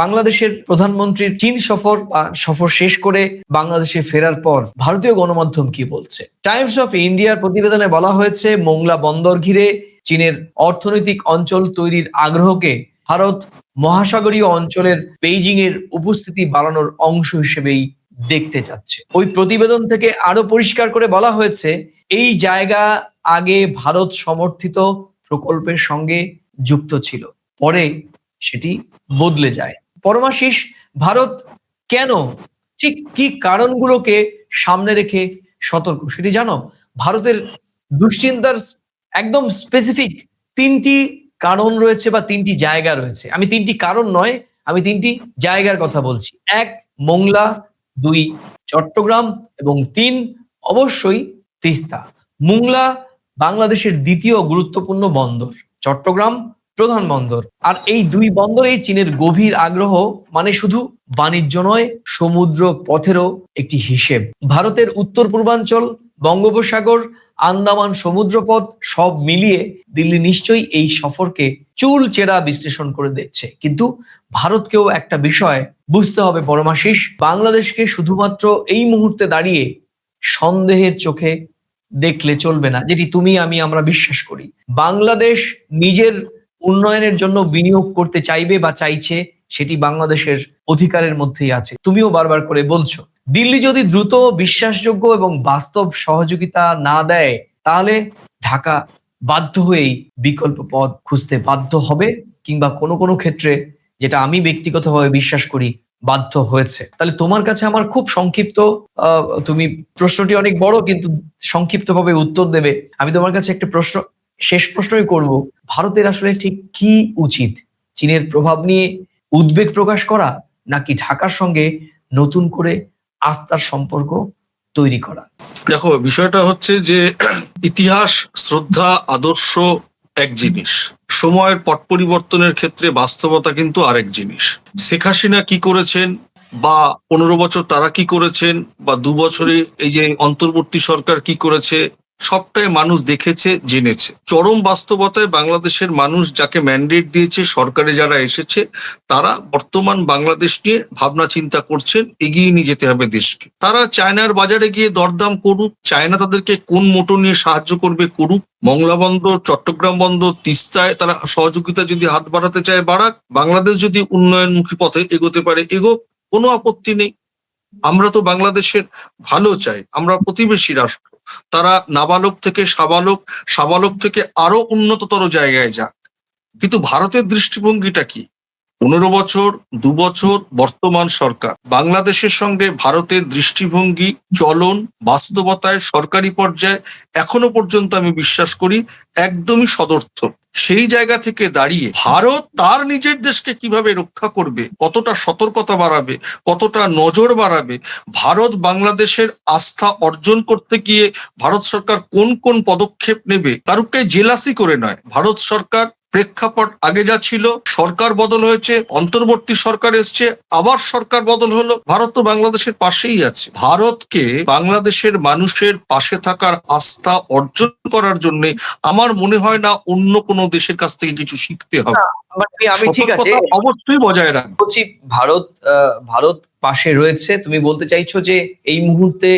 বাংলাদেশের প্রধানমন্ত্রীর চীন সফর বা সফর শেষ করে বাংলাদেশে ফেরার পর ভারতীয় গণমাধ্যম কি বলছে? টাইমস অফ ইন্ডিয়ার প্রতিবেদনে বলা হয়েছে, মোংলা বন্দর ঘিরে চীনের অর্থনৈতিক অঞ্চল তৈরির আগ্রহকে ভারত মহাসাগরীয় অঞ্চলের বেইজিং এর উপস্থিতি বাড়ানোর অংশ হিসেবেই দেখতে চাচ্ছে। ওই প্রতিবেদন থেকে আরো পরিষ্কার করে বলা হয়েছে, এই জায়গা আগে ভারত সমর্থিত প্রকল্পের সঙ্গে যুক্ত ছিল, পরে সেটি বদলে যায়। পরমাশিস, ভারত কেন, ঠিক কি কারণগুলোকে সামনে রেখে সতর্ক সেটি জানো? ভারতের দুশ্চিন্তার একদম স্পেসিফিক তিনটি কারণ রয়েছে বা তিনটি জায়গা রয়েছে। আমি তিনটি কারণ নয়, আমি তিনটি জায়গার কথা বলছি। এক, মোংলা; দুই, চট্টগ্রাম; এবং তিন, অবশ্যই তিস্তা। মোংলা বাংলাদেশের দ্বিতীয় গুরুত্বপূর্ণ বন্দর, চট্টগ্রাম প্রধান বন্দর। আর এই দুই বন্দরেই চীনের গভীর আগ্রহ, মানে শুধু বাণিজ্য নয়, সমুদ্র পথেরও একটি হিসেব। ভারতের উত্তর পূর্বাঞ্চল, বঙ্গোপসাগর, আন্দামান সমুদ্রপথ সব মিলিয়ে দিল্লি নিশ্চয়ই এই সফরকে চুলচেরা বিশ্লেষণ করে দেখছে। কিন্তু ভারতকেও একটা বিষয় বুঝতে হবে পরমাশিস, বাংলাদেশকে শুধুমাত্র এই মুহূর্তে দাঁড়িয়ে সন্দেহের চোখে দেখলে চলবে না, যেটি তুমি আমি আমরা বিশ্বাস করি। বাংলাদেশ নিজের উন্নয়নের জন্য বিনিয়োগ করতে চাইবে বা চাইছে, সেটি বাংলাদেশের অধিকারের মধ্যেই আছে। তুমিও বারবার করে বলছো, দিল্লি যদি দ্রুত, বিশ্বাসযোগ্য এবং বাস্তব সহযোগিতা না দেয়, তাহলে ঢাকা বাধ্য হয়েই বিকল্প পথ খুঁজতে বাধ্য হবে, কিংবা কোনো কোনো ক্ষেত্রে, যেটা আমি ব্যক্তিগতভাবে বিশ্বাস করি, বাধ্য হয়েছে। তাহলে তোমার কাছে আমার খুব সংক্ষিপ্ত, তুমি প্রশ্নটি অনেক বড় কিন্তু সংক্ষিপ্তভাবে উত্তর দেবে। আমি তোমার কাছে একটা প্রশ্ন, শেষ প্রশ্নই করব, ভারতের আসলে ঠিক কি উচিত? চীনের প্রভাব নিয়ে উদ্বেগ প্রকাশ করা, নাকি ঢাকার সঙ্গে নতুন করে আস্থার সম্পর্ক তৈরি করা? দেখো, বিষয়টা হচ্ছে যে ইতিহাস, শ্রদ্ধা, আদর্শ এক জিনিস, সময়ের পট পরিবর্তনের ক্ষেত্রে বাস্তবতা কিন্তু আরেক জিনিস। শেখ হাসিনা কি করেছেন, বা 15 বছর তারা কি করেছেন, বা 2 বছরে এই যে অন্তর্বর্তী সরকার কি করেছে, সবটাই মানুষ দেখেছে, জেনেছে। চরম বাস্তবতায় বাংলাদেশের মানুষ যাকে ম্যান্ডেট দিয়েছে, সরকারে যারা এসেছে, তারা বর্তমান বাংলাদেশ নিয়ে ভাবনা চিন্তা করছেন, এগিয়ে নিয়ে যেতে হবে দেশকে। তারা চায়নার বাজারে গিয়ে দরদাম করুক, চায়না তাদেরকে কোন মোটর নিয়ে সাহায্য করবে করুক, মংলা বন্দর, চট্টগ্রাম বন্দর, তিস্তায় তারা সহযোগিতা যদি হাত বাড়াতে চায় বাড়াক, বাংলাদেশ যদি উন্নয়নমুখী পথে এগোতে পারে এগোক, কোনো আপত্তি নেই। আমরা তো বাংলাদেশের ভালো চাই, আমরা প্রতিবেশী রাষ্ট্র। তারা নাবালক থেকে সাবালক, সাবালক থেকে আরো উন্নততর জায়গায় যাক। কিন্তু ভারতের দৃষ্টিভঙ্গিটা কি? 15 বছর, 2 বছর বর্তমান সরকার, বাংলাদেশের সঙ্গে ভারতের দৃষ্টিভঙ্গি, চলন, বাস্তবতায় সরকারি পর্যায়ে এখনো পর্যন্ত আমি বিশ্বাস করি একদমই সদর্থক। সেই জায়গা থেকে দাঁড়িয়ে ভারত তার নিজের দেশকে কিভাবে রক্ষা করবে, কতটা সতর্কতা বাড়াবে, কতটা নজর বাড়াবে, ভারত বাংলাদেশের আস্থা অর্জন করতে গিয়ে ভারত সরকার কোন কোন পদক্ষেপ নেবে, কারুকে জেলাসি করে নয়। ভারত সরকার প্রেক্ষাপট আগে যা ছিল, সরকার বদল হয়েছে, অন্তর্বর্তী সরকার এসছে, আবার সরকার বদল হলো, ভারত তো বাংলাদেশের পাশেই আছে। ভারতকে বাংলাদেশের মানুষের পাশে থাকার আস্থা অর্জন করার জন্য আমার মনে হয় না অন্য কোনো দেশের কাছ থেকে কিছু শিখতে হবে। আমি ঠিক আছে, সতর্কতা অবশ্যই বজায় রাখবো। বলছি ভারত, ভারত পাশে রয়েছে, তুমি বলতে চাইছো যে এই মুহূর্তে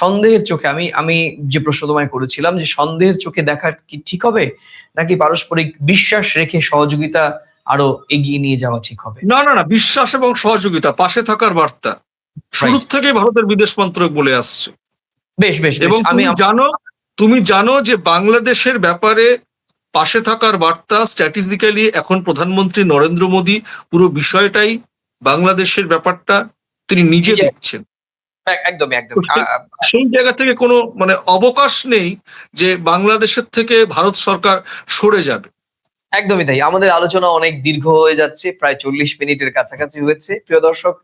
সন্দেহের চোখে, আমি যে প্রশ্ন তোমায় করেছিলাম, যে সন্দেহের চোখে দেখা কি ঠিক হবে, নাকি পারস্পরিক বিশ্বাস রেখে সহযোগিতা আরো এগিয়ে নিয়ে যাওয়া ঠিক হবে? না না না, বিশ্বাস এবং সহযোগিতা, পাশে থাকার বার্তা শুরু থেকে ভারতের বিদেশ মন্ত্রক বলে আসছে। বেশ বেশ, এবং তুমি জানো যে বাংলাদেশের ব্যাপারে পাশে থাকার বার্তা স্ট্র্যাটেজিক্যালি এখন প্রধানমন্ত্রী নরেন্দ্র মোদী পুরো বিষয়টাই, বাংলাদেশের ব্যাপারটা তিনি নিজে দেখছেন। একদমই একদম। সেই জায়গা থেকে কোনো মানে অবকাশ নেই যে বাংলাদেশের থেকে ভারত সরকার সরে যাবে। একদমই তাই। আমাদের আলোচনা অনেক দীর্ঘ হয়ে যাচ্ছে, প্রায় 40 মিনিটের কাছাকাছি হয়েছে। প্রিয় দর্শক,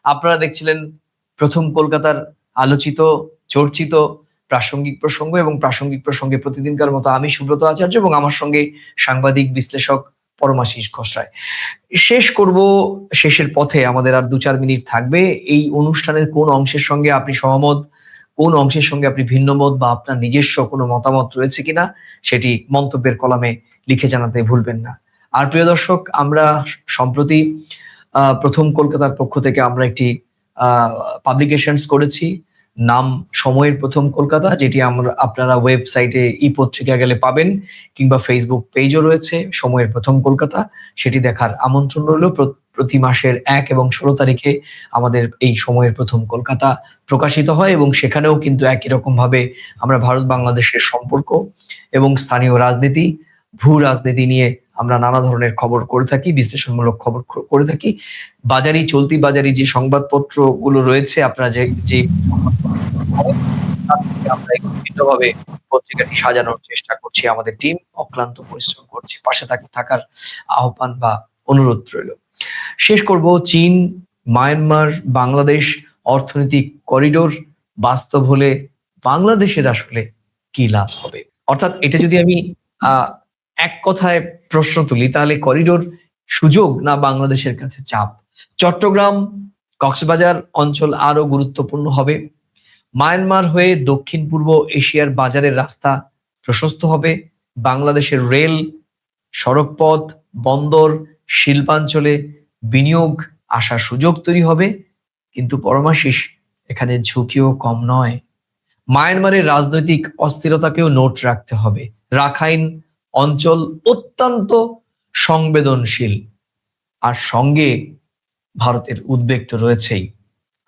আপনারা দেখছিলেন প্রথম কলকাতার আলোচিত, চর্চিত প্রাসঙ্গিক প্রসঙ্গ এবং প্রাসঙ্গিক প্রসঙ্গে প্রতিদিনকার মতো আমি সুব্রত আচার্য এবং আমার সঙ্গে সাংবাদিক বিশ্লেষক পরমাশিস খসড়ায়। শেষ করব, শেষের পথে আমাদের আর 2-4 মিনিট থাকবে। এই অনুষ্ঠানের কোন অংশের সঙ্গে আপনি সহমত, কোন অংশের সঙ্গে আপনি ভিন্ন মত বা আপনার নিজস্ব কোনো মতামত রয়েছে কিনা সেটি মন্তব্যের কলামে লিখে জানাতে ভুলবেন না। আর প্রিয় দর্শক, আমরা সম্প্রতি প্রথম কলকাতার পক্ষ থেকে আমরা একটি পাবলিকেশনস করেছি, নাম সময়ের প্রথম কলকাতা, যেটি আপনারা ওয়েবসাইটে পত্রিকা গেলে পাবেন, কিংবা ফেসবুক পেজও রয়েছে সময়ের প্রথম কলকাতা। সেটি দেখার আমন্ত্রণ রইল। প্রতি মাসের 1 এবং 16 তারিখে আমাদের এই সময়ের প্রথম কলকাতা প্রকাশিত হয় এবং সেখানেও কিন্তু একই রকম ভাবে আমরা ভারত বাংলাদেশের সম্পর্ক এবং স্থানীয় রাজনীতি, ভূ রাজনীতি নিয়ে আমরা নানা ধরনের খবর করে থাকি, বিশ্লেষণমূলক খবর করে থাকি। বাজারি, চলতি বাজারি যে সংবাদপত্র গুলো রয়েছে, আপনারা যে আমরা বিভিন্নভাবে পত্রিকাটি সাজানোর চেষ্টা করছি। আমাদের টিম অক্লান্ত পরিশ্রম করছি, পাশে থাকার আহ্বান বা অনুরোধ রইল। শেষ করব, চীন, মায়ানমার, বাংলাদেশ অর্থনৈতিক করিডোর বাস্তব হলে বাংলাদেশের আসলে কি লাভ হবে? অর্থাৎ এটা যদি আমি এক কথায় প্রশ্ন তুলি, তাহলে করিডোর সুযোগ না বাংলাদেশের কাছে চাপ? চট্টগ্রাম, কক্সবাজার অঞ্চল আরো গুরুত্বপূর্ণ হবে। মায়ানমার হয়ে দক্ষিণ পূর্ব এশিয়ার বাজারের রাস্তা প্রশস্ত হবে। বাংলাদেশের রেল, সড়কপথ, বন্দর, শিল্পাঞ্চলে বিনিয়োগ আসার সুযোগ তৈরি হবে। কিন্তু পরমাশিস, এখানে ঝুঁকিও কম নয়। মায়ানমারের রাজনৈতিক অস্থিরতাকেও নোট রাখতে হবে। রাখাইন অঞ্চল অত্যন্ত সংবেদনশীল, আর সঙ্গে ভারতের উদ্বেগ তো রয়েছেই।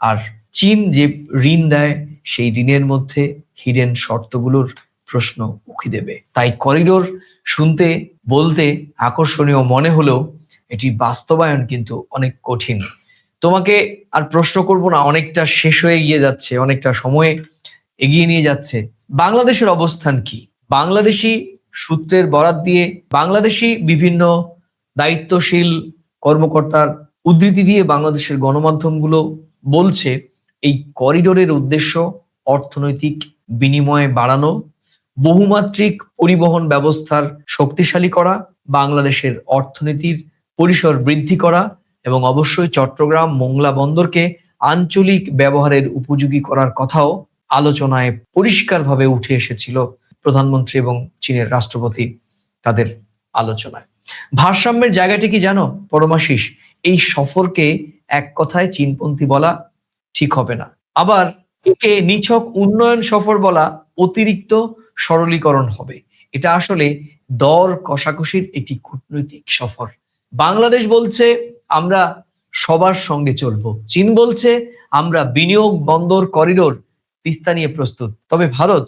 আর চীন যে ঋণ দেয়, সেই ঋণের মধ্যে হিডেন শর্তগুলোর প্রশ্ন উকি দেবে। তাই করিডোর শুনতে বলতে আকর্ষণীয় মনে হলেও এটি বাস্তবায়ন কিন্তু অনেক কঠিন। তোমাকে আর প্রশ্ন করব না, অনেকটা শেষ হয়ে গিয়ে যাচ্ছে, অনেকটা সময় এগিয়ে নিয়ে যাচ্ছে। বাংলাদেশের অবস্থান কি? বাংলাদেশি সূত্রের বরাত দিয়ে, বাংলাদেশি বিভিন্ন দায়িত্বশীল কর্মকর্তার উদ্ধৃতি দিয়ে বাংলাদেশের গণমাধ্যমগুলো বলছে, এই করিডোরের উদ্দেশ্য অর্থনৈতিক বিনিময় বাড়ানো, বহুমাত্রিক পরিবহন ব্যবস্থার শক্তিশালী করা, বাংলাদেশের অর্থনীতির পরিসর বৃদ্ধি করা এবং অবশ্যই চট্টগ্রাম মোংলা বন্দরকে আঞ্চলিক ব্যবহারের উপযোগী করার কথাও আলোচনায় পরিষ্কারভাবে উঠে এসেছিল প্রধানমন্ত্রী এবং চীনের রাষ্ট্রপতি তাদের আলোচনায়। ভারসাম্যের জায়গাটি কি জানো পরমাশিস? এই সফরকে এক কথায় চীনপন্থী বলা ঠিক হবে না, আবার একে নিছক উন্নয়ন সফর বলা অতিরিক্ত সরলীকরণ হবে। এটা আসলে দর কষাকষির একটি কূটনৈতিক সফর। বাংলাদেশ বলছে আমরা সবার সঙ্গে চলবো, চীন বলছে আমরা বিনিয়োগ, বন্দর, করিডোর, তিস্তা নিয়ে প্রস্তুত। তবে ভারত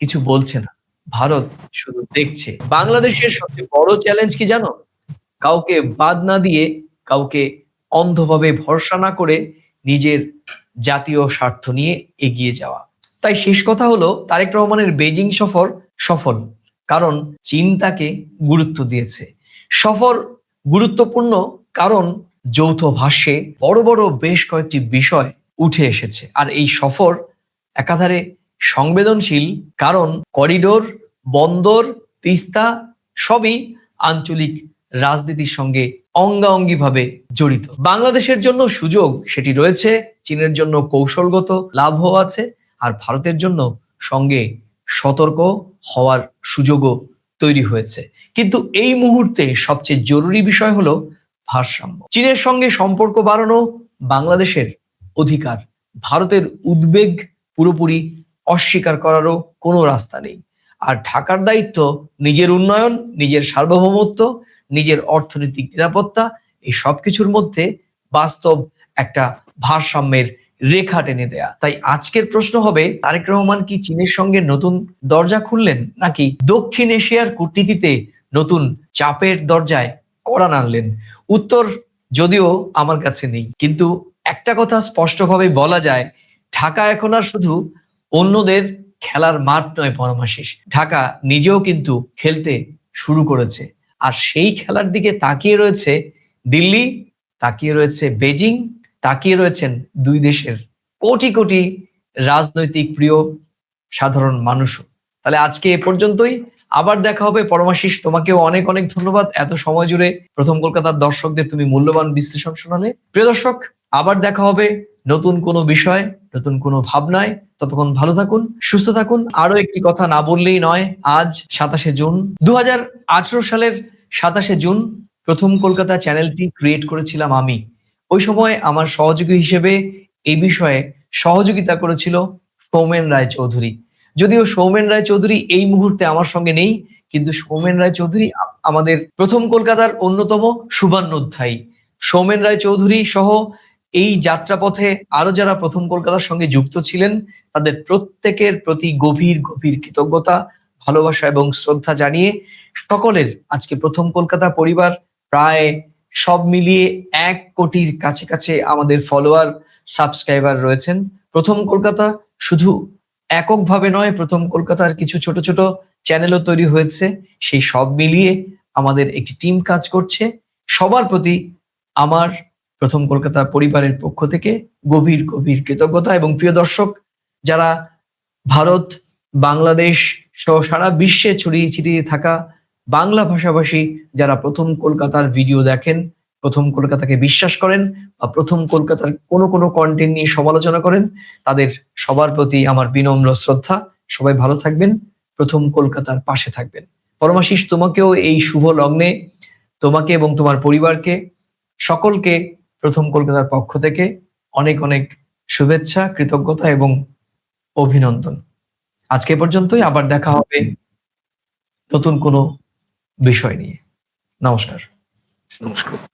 কিছু বলছে না, ভারত শুধু দেখছে। বাংলাদেশের সবচেয়ে বড় চ্যালেঞ্জ কি জানো? কাউকে বাদ না দিয়ে, কাউকে অন্ধভাবে ভরসা না করে নিজের জাতীয় স্বার্থ নিয়ে এগিয়ে যাওয়া। তাই শেষ কথা হলো, তারেক রহমানের বেজিং সফর সফল, কারণ চীন তাকে গুরুত্ব দিয়েছে। সফর গুরুত্বপূর্ণ কারণ যৌথ ভাষ্যে বড় বড় বেশ কয়েকটি বিষয় উঠে এসেছে। আর এই সফর একাধারে সংবেদনশীল, কারণ করিডোর, বন্দর, তিস্তা সবই আঞ্চলিক রাজনীতির সঙ্গে অঙ্গাঅঙ্গিভাবে জড়িত। বাংলাদেশের জন্য সুযোগ সেটি রয়েছে, চীনের জন্য কৌশলগত লাভও আছে, আর ভারতের জন্য সঙ্গে সতর্ক হওয়ার সুযোগও তৈরি হয়েছে। কিন্তু এই মুহূর্তে সবচেয়ে জরুরি বিষয় হলো ভারসাম্য। চীনের সঙ্গে সম্পর্ক বাড়ানো বাংলাদেশের অধিকার, ভারতের উদ্বেগ পুরোপুরি অস্বীকার করারও কোনো রাস্তা নেই। আর ঢাকার দায়িত্ব নিজের উন্নয়ন, নিজের সার্বভৌমত্ব, নিজের অর্থনৈতিক নিরাপত্তা, এই সবকিছুর মধ্যে বাস্তব একটা ভারসাম্যের রেখা টেনে দেয়া। তাই আজকের প্রশ্ন হবে, তারেক রহমান কি চীনের সঙ্গে নতুন দরজা খুললেন, নাকি দক্ষিণ এশিয়ার কূটনীতিতে নতুন চাপের দরজায় কড়া নাড়লেন? উত্তর যদিও আমার কাছে নেই, কিন্তু একটা কথা স্পষ্টভাবে বলা যায়, ঢাকা এখন আর শুধু অন্যদের খেলার মাঠ নয় পরমাশিস, ঢাকা নিজেও কিন্তু খেলতে শুরু করেছে। আর সেই খেলার দিকে তাকিয়ে রয়েছে দিল্লি, তাকিয়ে রয়েছে বেজিং, তাকিয়ে রয়েছেন দুই দেশের কোটি কোটি রাজনৈতিক প্রিয় সাধারণ মানুষও। তাহলে আজকে এ পর্যন্তই, আবার দেখা হবে। পরমাশিস, তোমাকেও অনেক অনেক ধন্যবাদ এত সময় জুড়ে প্রথম কলকাতার দর্শকদের তুমি মূল্যবান বিশ্লেষণ শোনালে। প্রিয় দর্শক, আবার দেখা হবে নতুন কোনো বিষয়, নতুন কোনো ভাবনায়। ততক্ষণ ভালো থাকুন, সুস্থ থাকুন। আরো একটি কথা না বললেই নয়, আজ 27শে জুন 2018 সালের 27শে জুন প্রথম কলকাতা চ্যানেলটি ক্রিয়েট করেছিলাম আমি। ওই সময় আমার সহযোগী হিসেবে এই বিষয়ে সহযোগিতা করেছিল সৌমেন রায়চৌধুরী। যদিও সৌমেন রায়চৌধুরী এই মুহূর্তে আমার সঙ্গে নেই, কিন্তু সৌমেন রায়চৌধুরী আমাদের প্রথম কলকাতার অন্যতম শুভান্যোধ্যায়ী। সৌমেন রায়চৌধুরী সহ এই যাত্রাপথে আরো যারা প্রথম কলকাতার সঙ্গে যুক্ত ছিলেন, তাদের প্রত্যেকের প্রতি গভীর গভীর কৃতজ্ঞতা, ভালোবাসা এবং শ্রদ্ধা জানিয়ে সকলের আজকে প্রথম কলকাতা পরিবার প্রায় সব মিলিয়ে 1 কোটির কাছে আমাদের ফলোয়ার, সাবস্ক্রাইবার রয়েছেন। প্রথম কলকাতা শুধু এককভাবে নয়, প্রথম কলকাতার কিছু ছোট ছোট চ্যানেলও তৈরি হয়েছে। সেই সব মিলিয়ে আমাদের একটি টিম কাজ করছে। সবার প্রতি আমার প্রথম কলকাতা পরিবারের পক্ষ থেকে গভীর গভীর কৃতজ্ঞতা। এবং প্রিয় দর্শক, যারা ভারত, বাংলাদেশ সহ সারা বিশ্বে ছড়িয়ে ছিটিয়ে থাকা বাংলা ভাষাভাষী যারা প্রথম কলকাতার ভিডিও দেখেন, প্রথম কলকাতাকে বিশ্বাস করেন বা প্রথম কলকাতার কোনো কোনো কন্টেন্ট নিয়ে সমালোচনা করেন, তাদের সবার প্রতি আমার বিনম্র শ্রদ্ধা। সবাই ভালো থাকবেন, প্রথম কলকাতার পাশে থাকবেন। পরমাশিস, তোমাকেও এই শুভ লগ্নে, তোমাকে এবং তোমার পরিবারকে, সকলকে প্রথম কলকাতার পক্ষ থেকে অনেক অনেক শুভেচ্ছা, কৃতজ্ঞতা এবং অভিনন্দন। আজকে এ পর্যন্তই, আবার দেখা হবে নতুন কোনো বিষয় নিয়ে। নমস্কার। নমস্কার।